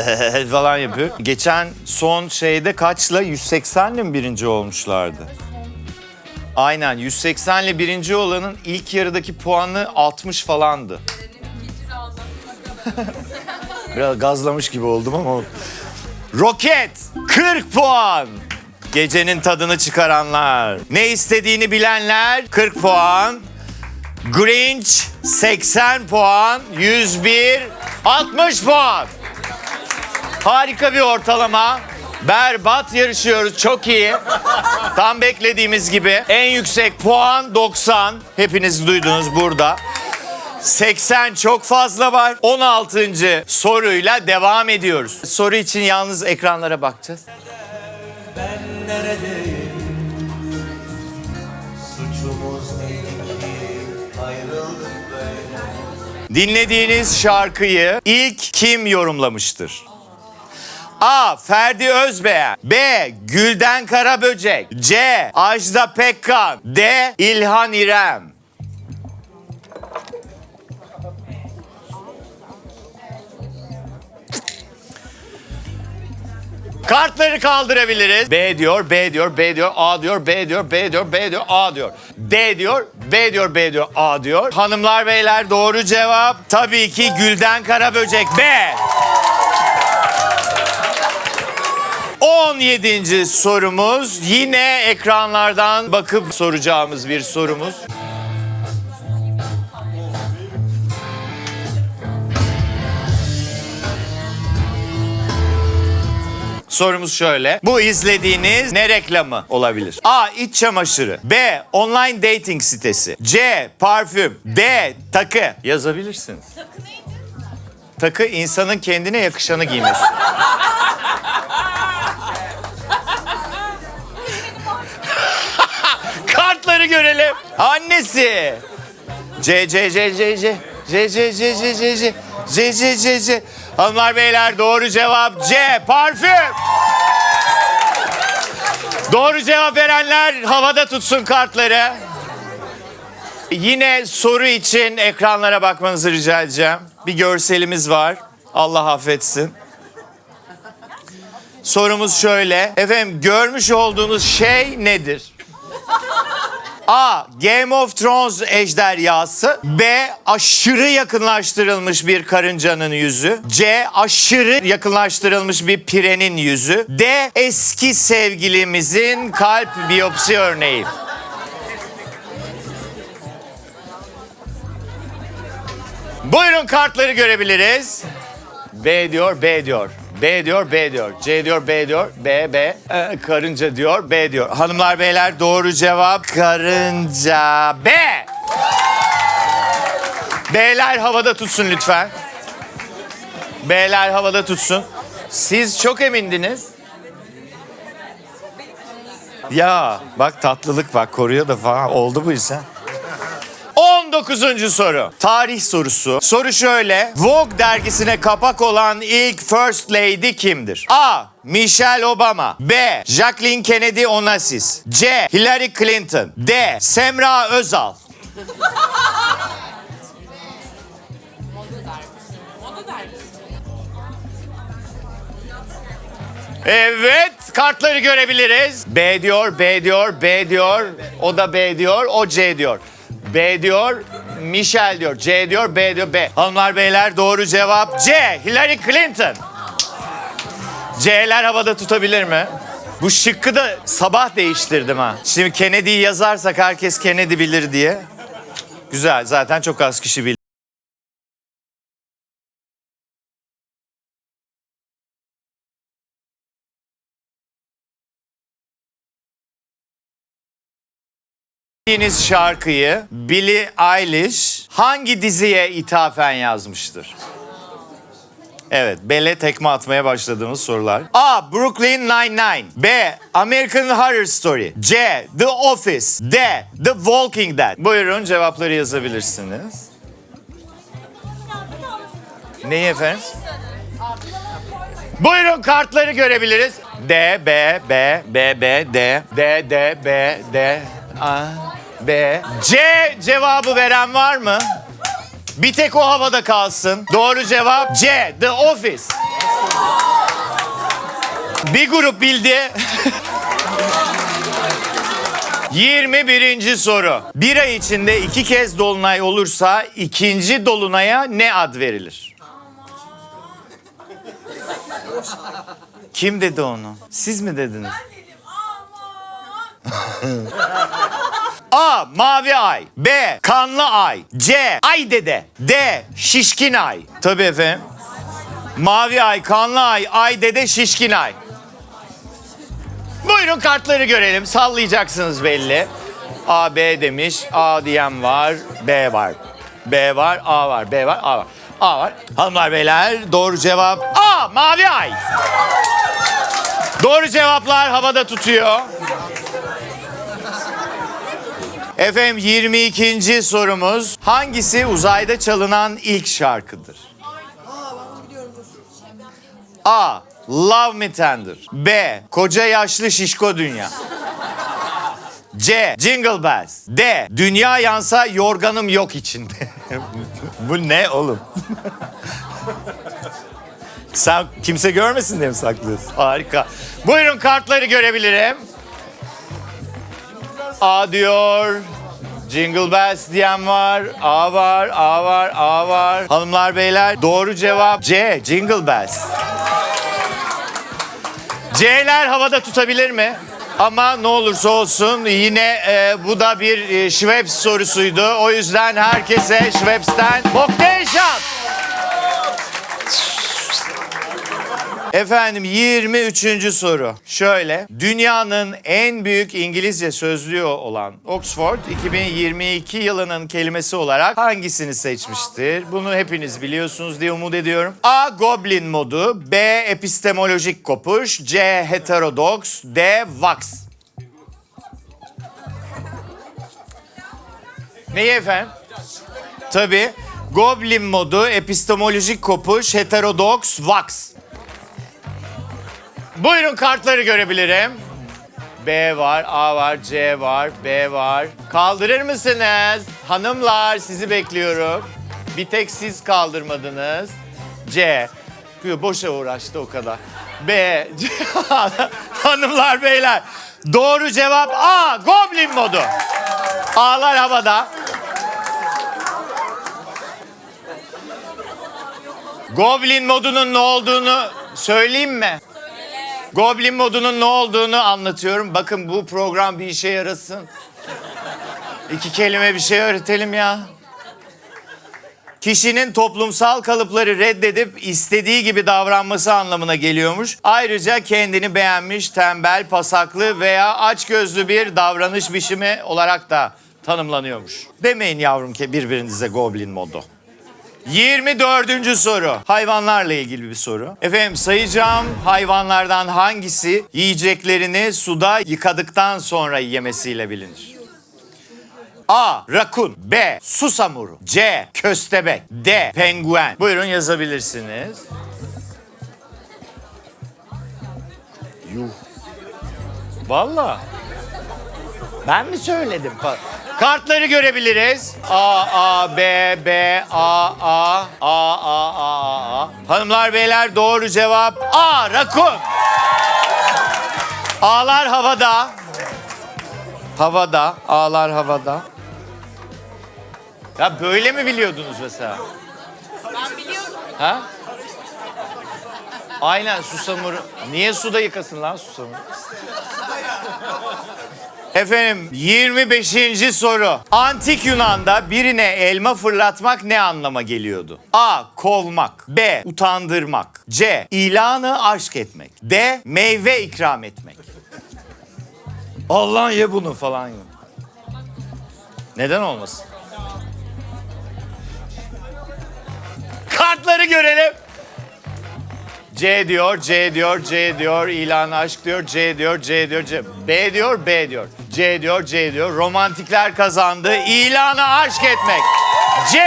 falan yapıyor. Geçen son şeyde kaçla 180'le mi birinci olmuşlardı? Aynen 180'le birinci olanın ilk yarıdaki puanı 60 falandı. Biraz gazlamış gibi oldum ama. Roket 40 puan. Gecenin tadını çıkaranlar. Ne istediğini bilenler 40 puan. Grinch 80 puan. 101 60 puan. Harika bir ortalama. Berbat yarışıyoruz. Çok iyi. Tam beklediğimiz gibi. En yüksek puan 90. Hepiniz duydunuz burada. 80 çok fazla var. 16. soruyla devam ediyoruz. Soru için yalnız ekranlara bakacağız. Ben neredeyim? Suçumuz neydi ki ayrıldık böyle? Dinlediğiniz şarkıyı ilk kim yorumlamıştır? A. Ferdi Özbeğen. B. Gülden Karaböcek. C. Ajda Pekkan. D. İlhan İrem. Kartları kaldırabiliriz. B diyor, B diyor, B diyor, A diyor, B diyor, B diyor, B diyor, A diyor. D diyor, B diyor, B diyor, A diyor. Hanımlar beyler doğru cevap tabii ki Gülden Karaböcek B. 17. sorumuz yine ekranlardan bakıp soracağımız bir sorumuz. Sorumuz şöyle. Bu izlediğiniz ne reklamı olabilir? A. İç çamaşırı. B. Online dating sitesi. C. Parfüm. D. Takı. Yazabilirsiniz. Takı neydi? Takı insanın kendine yakışanı giymesi. Kartları görelim. Annesi. C. Hanımlar beyler doğru cevap C. Parfüm. Doğru cevap verenler havada tutsun kartları. Yine soru için ekranlara bakmanızı rica edeceğim. Bir görselimiz var. Allah affetsin. Sorumuz şöyle. Efendim görmüş olduğunuz şey nedir? A. Game of Thrones ejderhası. B. Aşırı yakınlaştırılmış bir karıncanın yüzü. C. Aşırı yakınlaştırılmış bir pirenin yüzü. D. Eski sevgilimizin kalp biyopsi örneği. Buyurun kartları görebiliriz. B diyor, B diyor. B diyor, B diyor. C diyor, B diyor. B. Karınca diyor, B diyor. Hanımlar beyler doğru cevap karınca. B. B'ler havada tutsun lütfen. B'ler havada tutsun. Siz çok emindiniz. Ya bak tatlılık bak koruyor da falan oldu bu iş ha. 19. soru. Tarih sorusu. Soru şöyle. Vogue dergisine kapak olan ilk First Lady kimdir? A. Michelle Obama. B. Jacqueline Kennedy Onassis. C. Hillary Clinton. D. Semra Özal. Evet, kartları görebiliriz. B diyor, B diyor, B diyor. O da B diyor, o C diyor. B diyor, Michelle diyor. C diyor, B diyor, B. Hanımlar beyler doğru cevap C. Hillary Clinton. C'ler havada tutabilir mi? Bu şıkkı da sabah değiştirdim ha. Şimdi Kennedy'yi yazarsak herkes Kennedy bilir diye. Güzel, zaten çok az kişi bilir. Bildiğiniz şarkıyı Billie Eilish hangi diziye ithafen yazmıştır? Evet, bele tekme atmaya başladığımız sorular. A. Brooklyn Nine-Nine. B. American Horror Story. C. The Office. D. The Walking Dead. Buyurun cevapları yazabilirsiniz. Neyi efendim? Buyurun kartları görebiliriz. D, B, B, B, B, D, D, D, B, D, A, B. C cevabı veren var mı? Bir tek o havada kalsın. Doğru cevap C, The Office. Bir grup bildi. 21. soru. Bir ay içinde 2 kez dolunay olursa ikinci dolunaya ne ad verilir? Kim dedi onu? Siz mi dediniz? A. Mavi ay. B. Kanlı ay. C. Ay dede. D. Şişkin ay. Tabii efendim. Mavi ay, kanlı ay, ay dede, şişkin ay. Buyurun kartları görelim. Sallayacaksınız belli. A, B demiş. A diyen var. B var. B var, A var. B var, A var. A var. Hanımlar beyler doğru cevap A. Mavi ay. Doğru cevaplar havada tutuyor. Efendim 22. sorumuz. Hangisi uzayda çalınan ilk şarkıdır? A. Love Me Tender. B. Koca yaşlı şişko dünya. C. Jingle Bells. D. Dünya yansa yorganım yok içinde. Bu ne oğlum? Sen kimse görmesin diye mi saklıyorsun? Harika. Buyurun kartları görebilirim. A diyor. Jingle Bells diyen var. A var, A var, A var. Hanımlar beyler doğru cevap C. Jingle Bells. C'ler havada tutabilir mi? Ama ne olursa olsun yine bu da bir Schweppes sorusuydu. O yüzden herkese Schweppes'ten kokteyl şat. Efendim 23. soru. Şöyle. Dünyanın en büyük İngilizce sözlüğü olan Oxford 2022 yılının kelimesi olarak hangisini seçmiştir? Bunu hepiniz biliyorsunuz diye umut ediyorum. A. Goblin modu. B. Epistemolojik kopuş. C. Heterodoks. D. Vax. Neyi efendim? Tabii. Goblin modu, epistemolojik kopuş, heterodoks, Vax. Buyurun kartları görebilirim. B var, A var, C var, B var. Kaldırır mısınız? Hanımlar sizi bekliyorum. Bir tek siz kaldırmadınız. C. Boşa uğraştı o kadar. B. C. Hanımlar beyler. Doğru cevap A. Goblin modu. A'lar havada. Goblin modunun ne olduğunu söyleyeyim mi? Goblin modunun ne olduğunu anlatıyorum. Bakın bu program bir işe yarasın. 2 kelime bir şey öğretelim ya. Kişinin toplumsal kalıpları reddedip istediği gibi davranması anlamına geliyormuş. Ayrıca kendini beğenmiş, tembel, pasaklı veya açgözlü bir davranış biçimi olarak da tanımlanıyormuş. Demeyin yavrum ki birbirinize goblin modu. 24. soru. Hayvanlarla ilgili bir soru. Efendim sayacağım hayvanlardan hangisi yiyeceklerini suda yıkadıktan sonra yemesiyle bilinir? A. Rakun. B. Susamuru. C. Köstebek. D. Penguen. Buyurun yazabilirsiniz. Yuh. Vallahi. Ben mi söyledim? Kartları görebiliriz. A, B, B, A. Hanımlar beyler doğru cevap A. Rakun. A'lar havada. Havada. A'lar havada. Ya böyle mi biliyordunuz mesela? Ben biliyorum. Ha? Aynen susamur. Niye suda yıkasın lan susamur? Efendim 25. soru. Antik Yunan'da birine elma fırlatmak ne anlama geliyordu? A. Kovmak. B. Utandırmak. C. İlanı aşk etmek. D. Meyve ikram etmek. Allah'ın ye bunu falan. Neden olmasın? Kartları görelim. C diyor, C diyor, C diyor, ilanı aşk diyor, C diyor, C diyor, C. B diyor, B diyor. C diyor, C diyor. Romantikler kazandı. İlanı aşk etmek. C.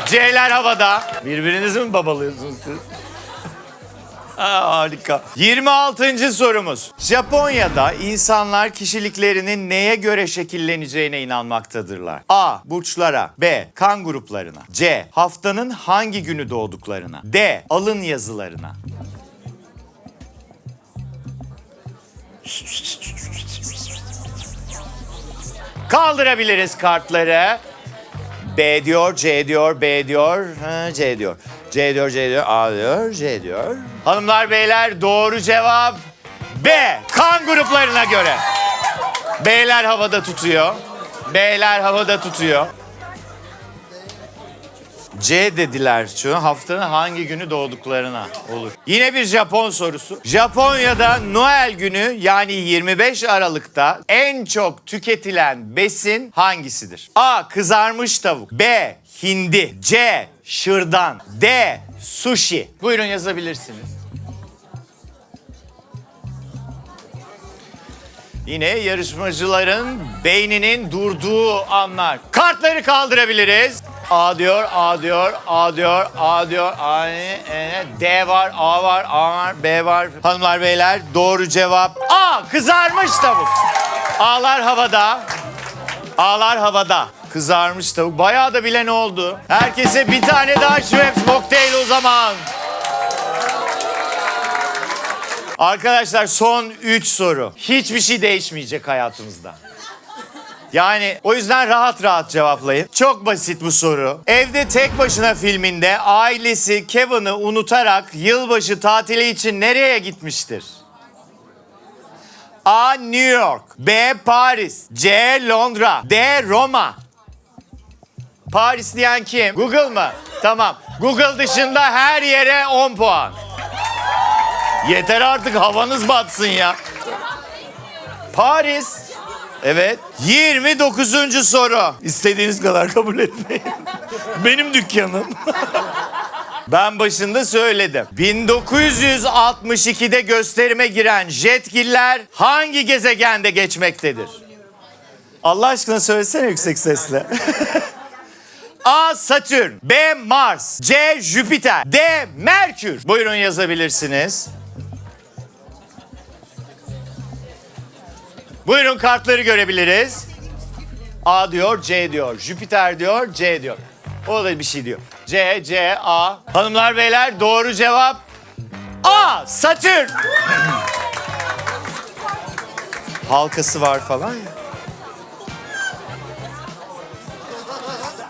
C'ler havada. Birbirinizi mi babalıyorsunuz siz? Aa, harika. 26. sorumuz. Japonya'da insanlar kişiliklerinin neye göre şekilleneceğine inanmaktadırlar? A. Burçlara. B. Kan gruplarına. C. Haftanın hangi günü doğduklarına. D. Alın yazılarına. Kaldırabiliriz kartları. B diyor, C diyor, B diyor, C diyor. C diyor, C diyor, A diyor, C diyor. Hanımlar beyler doğru cevap B. Kan gruplarına göre. B'ler havada tutuyor. B'ler havada tutuyor. C dediler şu haftanın hangi günü doğduklarına olur. Yine bir Japon sorusu. Japonya'da Noel günü yani 25 Aralık'ta en çok tüketilen besin hangisidir? A. Kızarmış tavuk. B. Hindi. C. Şırdan. D. Sushi. Buyurun yazabilirsiniz. Yine yarışmacıların beyninin durduğu anlar. Kartları kaldırabiliriz. A diyor, A diyor, A diyor, A diyor, A, D var, A var, A var, B var. Hanımlar beyler doğru cevap A. Kızarmış tavuk. A'lar havada. A'lar havada. Kızarmış tavuk. Bayağı da bilen oldu. Herkese bir tane daha Schweppes mocktail o zaman. Arkadaşlar son 3 soru. Hiçbir şey değişmeyecek hayatımızda. Yani o yüzden rahat rahat cevaplayın. Çok basit bu soru. Evde Tek Başına filminde ailesi Kevin'i unutarak yılbaşı tatili için nereye gitmiştir? A. New York. B. Paris. C. Londra. D. Roma. Paris diyen kim? Google mı? Tamam. Google dışında her yere 10 puan. Yeter artık havanız batsın ya. Paris. Evet. 29. soru. İstediğiniz kadar kabul etmeyin. Benim dükkanım. Ben başında söyledim. 1962'de gösterime giren jetgiller hangi gezegende geçmektedir? Allah aşkına söylesene yüksek sesle. A. Satürn. B. Mars. C. Jüpiter. D. Merkür. Buyurun yazabilirsiniz. Buyurun kartları görebiliriz. A diyor, C diyor. Jüpiter diyor, C diyor. O da bir şey diyor. C, C, A. Hanımlar beyler doğru cevap A. Satürn. Halkası var falan ya.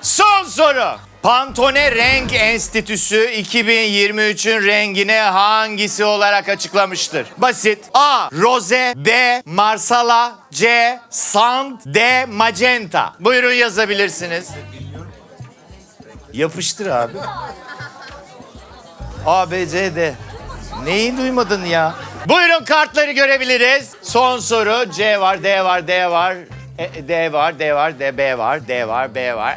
Son soru. Pantone Renk Enstitüsü 2023'ün rengini hangisi olarak açıklamıştır? Basit. A. Roze. B. Marsala. C. Sand. D. Magenta. Buyurun yazabilirsiniz. Yapıştır abi. A, B, C, D. Neyi duymadın ya? Buyurun kartları görebiliriz. Son soru. C var, D var, D var. D var, D var, D, B var, D var, B var.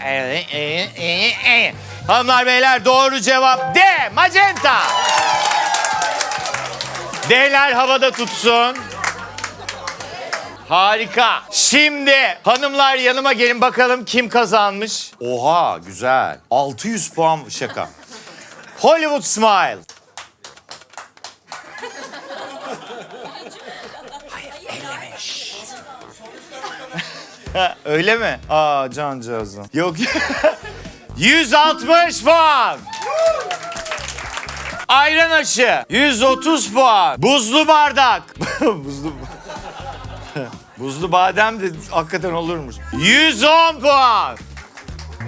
Hanımlar beyler doğru cevap D. Magenta. D'ler havada tutsun. Harika. Şimdi hanımlar yanıma gelin bakalım kim kazanmış. Oha güzel. 600 puan şaka. Hollywood Smile. Öyle mi? Aa cancağızım. Yok. 160 puan. Ayran aşı 130 puan. Buzlu bardak. Buzlu badem de hakikaten olurmuş. 110 puan.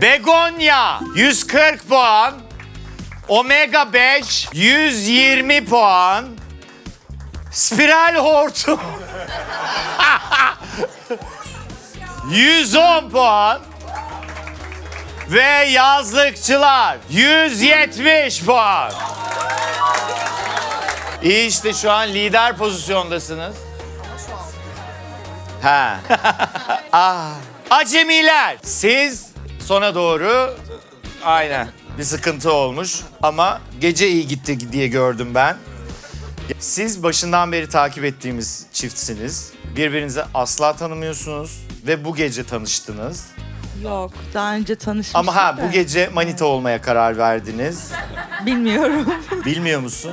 Begonya 140 puan. Omega 5 120 puan. Spiral hortum 110 puan. Ve yazlıkçılar 170 puan. İyi işte şu an lider pozisyondasınız. Ha. Acemiler. Siz sona doğru aynen bir sıkıntı olmuş ama gece iyi gitti diye gördüm ben. Siz başından beri takip ettiğimiz çiftsiniz. Birbirinizi asla tanımıyorsunuz ve bu gece tanıştınız. Yok, daha önce tanışmıştık. Ama bu gece manita olmaya karar verdiniz. Bilmiyorum. Bilmiyor musun?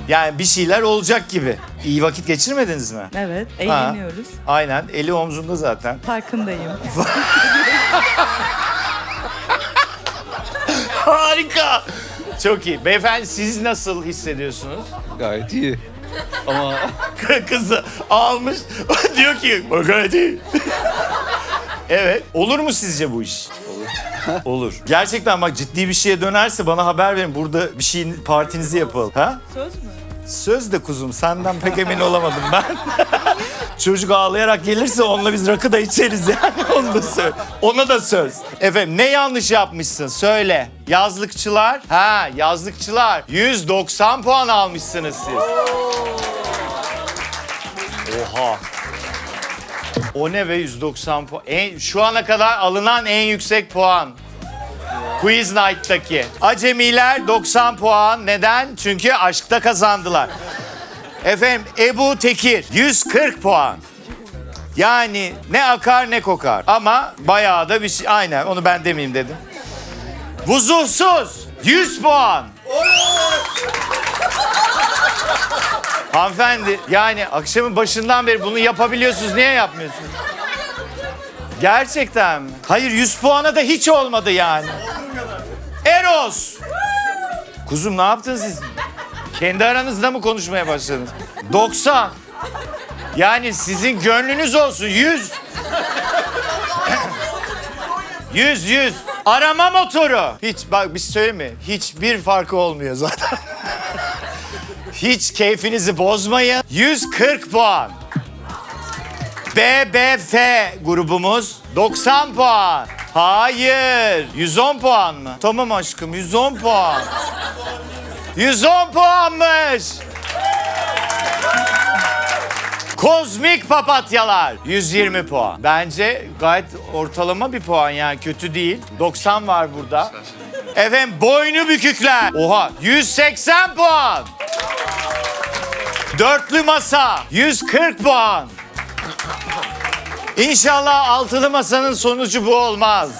Yani bir şeyler olacak gibi. İyi vakit geçirmediniz mi? Evet, eğleniyoruz. Aynen, eli omzunda zaten. Farkındayım. Harika. Çok iyi. Beyefendi siz nasıl hissediyorsunuz? Gayet iyi. Ama Kızı almış. Diyor ki gayet iyi. Evet. Olur mu sizce bu iş? Olur. Gerçekten bak ciddi bir şeye dönerse bana haber verin. Burada bir şeyin partinizi yapalım. Ha? Söz mü? Söz de kuzum. Senden pek emin olamadım ben. Çocuk ağlayarak gelirse onunla biz rakı da içeriz yani. Onu da söyle. Ona da söz. Efendim ne yanlış yapmışsın? Söyle. Yazlıkçılar. Yazlıkçılar. 190 puan almışsınız siz. Oha. O ne ve 190 puan. Şu ana kadar alınan en yüksek puan. Quiz Night'taki. Acemiler 90 puan. Neden? Çünkü aşkta kazandılar. Efendim Ebu Tekir 140 puan. Yani ne akar ne kokar. Ama bayağı da bir şey. Aynen onu ben demeyeyim dedim. Vuzuhsuz 100 puan. Hanımefendi yani akşamın başından beri bunu yapabiliyorsunuz. Niye yapmıyorsunuz? Gerçekten mi? Hayır 100 puana da hiç olmadı yani. Eros. Kuzum ne yaptınız siz? Kendi aranızda mı konuşmaya başladınız? 90. Yani sizin gönlünüz olsun 100. 100. Arama motoru. Hiç bak bir şey söyleyeyim mi? Hiçbir farkı olmuyor zaten. Hiç keyfinizi bozmayın. 140 puan. BBF grubumuz 90 puan. Hayır. 110 puan mı? Tamam aşkım 110 puan. 110 puanmış. Kozmik papatyalar 120 puan. Bence gayet ortalama bir puan yani kötü değil. 90 var burada. Efendim boynu bükükler. Oha 180 puan. Dörtlü masa 140 puan. İnşallah altılı masanın sonucu bu olmaz.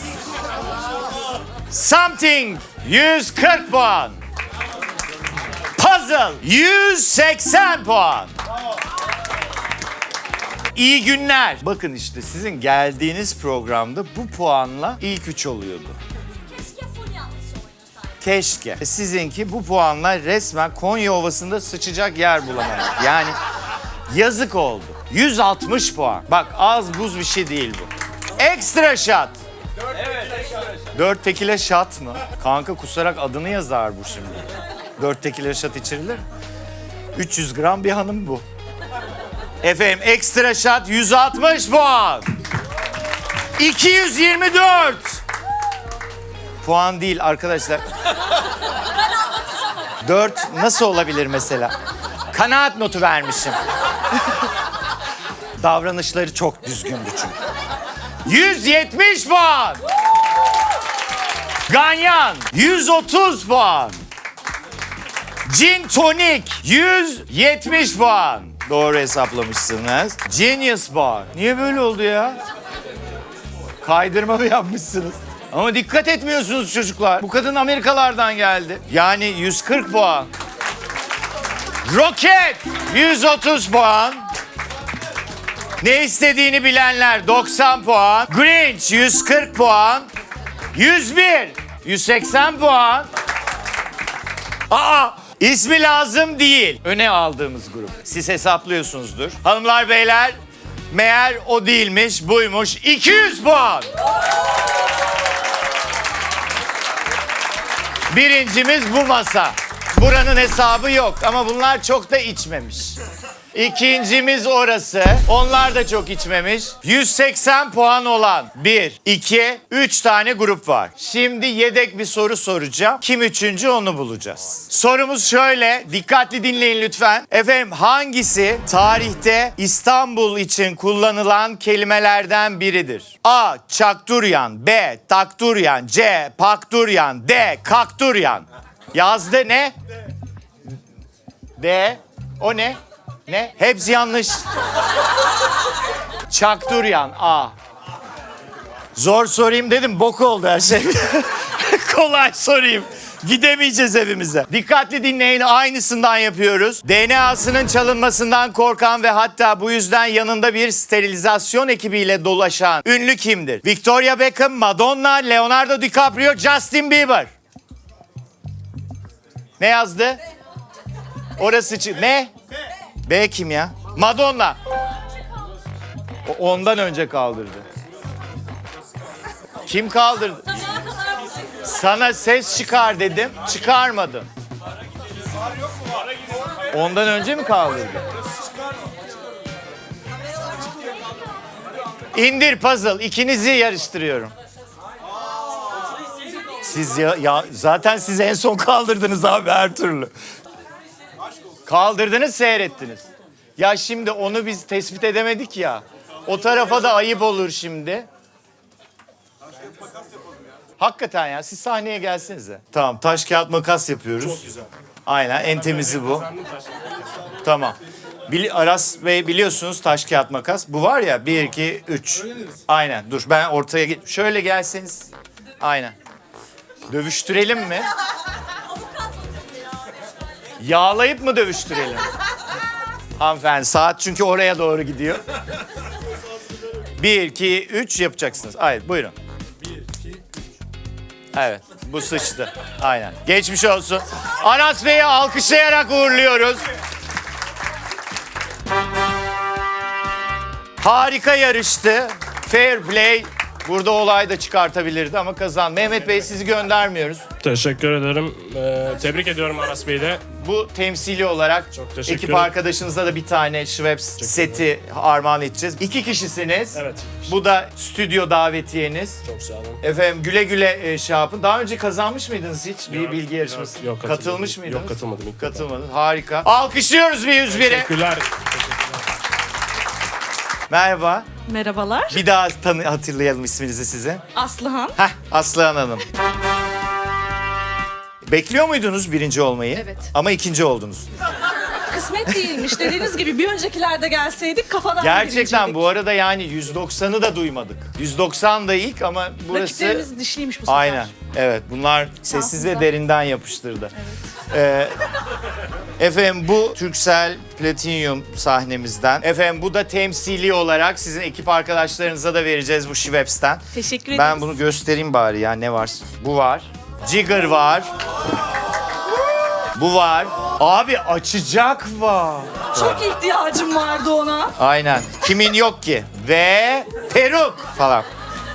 Something 140 puan. Puzzle 180 puan. İyi günler. Bakın işte sizin geldiğiniz programda bu puanla ilk 3 oluyordu. Keşke. Sizinki bu puanla resmen Konya Ovası'nda sıçacak yer bulamadı. Yani yazık oldu. 160 puan. Bak az buz bir şey değil bu. Extra shot. 4 tekile shot mı? Kanka kusarak adını yazar bu şimdi. 4 tekile shot içirilir. 300 gram bir hanım bu. Efendim extra shot 160 puan. 224. Puan değil arkadaşlar. 4 nasıl olabilir mesela? Kanaat notu vermişim. Davranışları çok düzgündü çünkü. 170 puan. Ganyan 130 puan. Gin Tonic 170 puan. Doğru hesaplamışsınız. Genius Bar. Niye böyle oldu ya? Kaydırma mı yapmışsınız? Ama dikkat etmiyorsunuz çocuklar. Bu kadın Amerikalardan geldi. Yani 140 puan. Roket 130 puan. Ne istediğini bilenler 90 puan. Grinch 140 puan. 101 180 puan. İsmi lazım değil. Öne aldığımız grup. Siz hesaplıyorsunuzdur. Hanımlar beyler, meğer o değilmiş, buymuş. 200 puan. Birincimiz bu masa. Buranın hesabı yok ama bunlar çok da içmemiş. İkincimiz orası. Onlar da çok içmemiş. 180 puan olan 1, 2, 3 tane grup var. Şimdi yedek bir soru soracağım. Kim üçüncü onu bulacağız. Sorumuz şöyle. Dikkatli dinleyin lütfen. Efendim hangisi tarihte İstanbul için kullanılan kelimelerden biridir? A. Çakturyan. B. Takturyan. C. Pakturyan. D. Kakturyan. Yazdı ne? D. O ne? Ne? Hepsi yanlış. Çakturyan. A. Zor sorayım dedim. Bok oldu her şey. Kolay sorayım. Gidemeyeceğiz evimize. Dikkatli dinleyin. Aynısından yapıyoruz. DNA'sının çalınmasından korkan ve hatta bu yüzden yanında bir sterilizasyon ekibiyle dolaşan ünlü kimdir? Victoria Beckham, Madonna, Leonardo DiCaprio, Justin Bieber. Ne yazdı? Orası ne? B kim ya? Madonna. Ondan önce kaldırdı. Kim kaldırdı? Sana ses çıkar dedim. Çıkarmadın. Ondan önce mi kaldırdı? İndir puzzle. İkinizi yarıştırıyorum. Siz ya zaten siz en son kaldırdınız abi her türlü. Kaldırdınız, seyrettiniz. Ya şimdi onu biz tespit edemedik ya. O tarafa da ayıp olur şimdi. Hakikaten ya, siz sahneye gelsenize. Tamam, taş kağıt makas yapıyoruz. Çok güzel. Aynen, en temizi bu. Tamam. Aras Bey biliyorsunuz taş kağıt makas. Bu var ya 1, 2, 3. Aynen, dur ben ortaya şöyle gelseniz. Aynen. Dövüştürelim mi? Yağlayıp mı dövüştürelim? Hanımefendi saat çünkü oraya doğru gidiyor. 1, 2, 3 yapacaksınız. Hayır buyurun. 1, 2, 3. Evet bu sıçtı. Aynen. Geçmiş olsun. Aras Bey'i alkışlayarak uğurluyoruz. Harika yarıştı. Fair play. Burada olay da çıkartabilirdi ama kazandı. Mehmet Bey sizi göndermiyoruz. Teşekkür ederim. Tebrik ediyorum Aras Bey'i de. Bu temsili olarak ekip arkadaşınıza da bir tane Schweppes seti armağan edeceğiz. 2 kişisiniz. Evet. Bu da stüdyo davetiyeniz. Çok sağ olun. Efendim güle güle şey yapın. Daha önce kazanmış mıydınız hiç bir bilgi yarışması? Yok, katılmış mıydınız? Yok katılmadım. Katılmadınız. Harika. Alkışlıyoruz bir 101'i. Teşekkürler. Merhaba. Merhabalar. Bir daha hatırlayalım isminizi size. Aslıhan. Aslıhan Hanım. Bekliyor muydunuz birinci olmayı? Evet. Ama ikinci oldunuz. Kısmet değilmiş. Dediğiniz gibi bir öncekilerde gelseydik kafadan Gerçekten bu arada yani 190'ı da duymadık. 190 da ilk ama burası... Rakiplerimiz dişliymiş bu sefer. Aynen. Evet bunlar sessiz ve derinden yapıştırdı. Evet. Efendim bu Turkcell Platinum sahnemizden. Efendim bu da temsili olarak sizin ekip arkadaşlarınıza da vereceğiz bu Schweppes'ten. Teşekkür ederiz. Ben bunu göstereyim bari ya ne var. Bu var. Jigger var. Bu var. Abi açacak var. Çok ihtiyacım vardı ona. Aynen. Kimin yok ki? Ve peruk falan.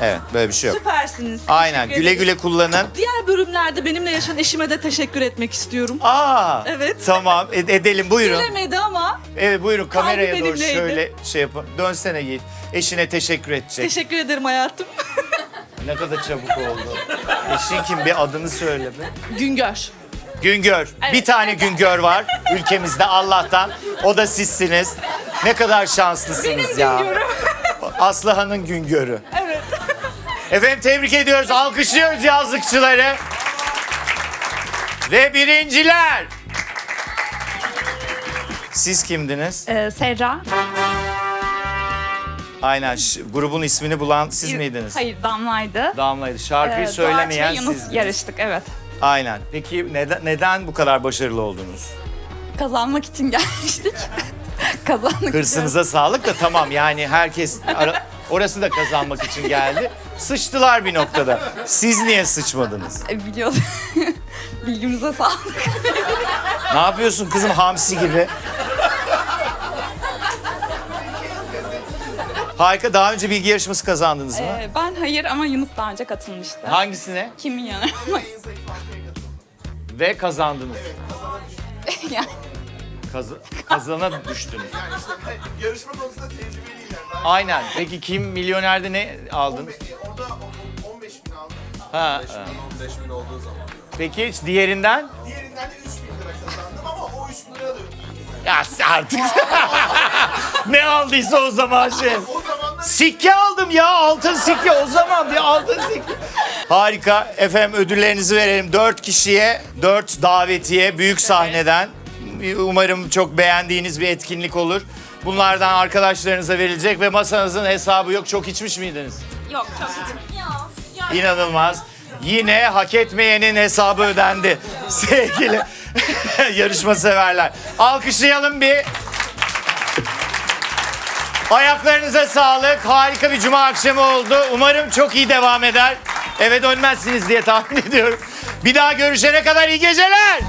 Evet böyle bir şey yok. Süpersiniz. Aynen güle güle kullanın. Diğer bölümlerde benimle yaşayan eşime de teşekkür etmek istiyorum. Aa. Evet. Tamam edelim buyurun. Gelemedi ama. Evet buyurun kameraya Kalbi doğru benimleydi. şöyle şey yapın. Dönsene Yiğit. Eşine teşekkür edecek. Teşekkür ederim hayatım. Ne kadar çabuk oldu. Eşin kim bir adını söyle be. Güngör. Güngör. Evet. Bir tane Güngör var ülkemizde Allah'tan. O da sizsiniz. Ne kadar şanslısınız Benim ya. Güngör'üm. Aslıhan'ın Güngör'ü. Evet. Efendim tebrik ediyoruz. Alkışlıyoruz yazlıkçıları. Ve birinciler. Siz kimdiniz? Serra. Aynen grubun ismini bulan siz miydiniz? Hayır Damla'ydı. Damla'ydı. Şarkıyı söylemeyen Doğaç ve Yunus sizdiniz. yarıştık evet. Aynen. Peki neden bu kadar başarılı oldunuz? Kazanmak için gelmiştik. Kazandık. Hırsınıza sağlık da tamam yani herkes orası da kazanmak için geldi. Sıçtılar bir noktada. Siz niye sıçmadınız? Biliyordum. Bilgimize sağlık. Ne yapıyorsun kızım hamsi gibi? Harika. Daha önce bilgi yarışması kazandınız mı? Ben hayır ama Yunus daha önce katılmıştı. Hangisine? Kimin yanı? Ve kazandınız. Yani. Kazana düştünüz. Yarışma konusunda tecrübeliyim yani. Aynen. Peki kim milyonerde ne aldınız? Orada 15 bin aldım. Ha. 15 bin olduğu zaman. Peki diğerinden? Diğerinden de 3 bin lira kazandım ama o 3 bin lira da yok. Ya artık. Ne aldıysa o zaman şey. Sikke aldım ya, altın sikke o zaman bir altın sikke. Harika. Efendim ödüllerinizi verelim. 4 kişiye 4 davetiye büyük sahneden. Umarım çok beğendiğiniz bir etkinlik olur. Bunlardan arkadaşlarınıza verilecek ve masanızın hesabı yok. Çok içmiş miydiniz? Yok çok. İnanılmaz. Yine hak etmeyenin hesabı ödendi. Sevgili yarışma severler. Alkışlayalım bir. Ayaklarınıza sağlık. Harika bir cuma akşamı oldu. Umarım çok iyi devam eder. Eve dönmezsiniz diye tahmin ediyorum. Bir daha görüşene kadar iyi geceler.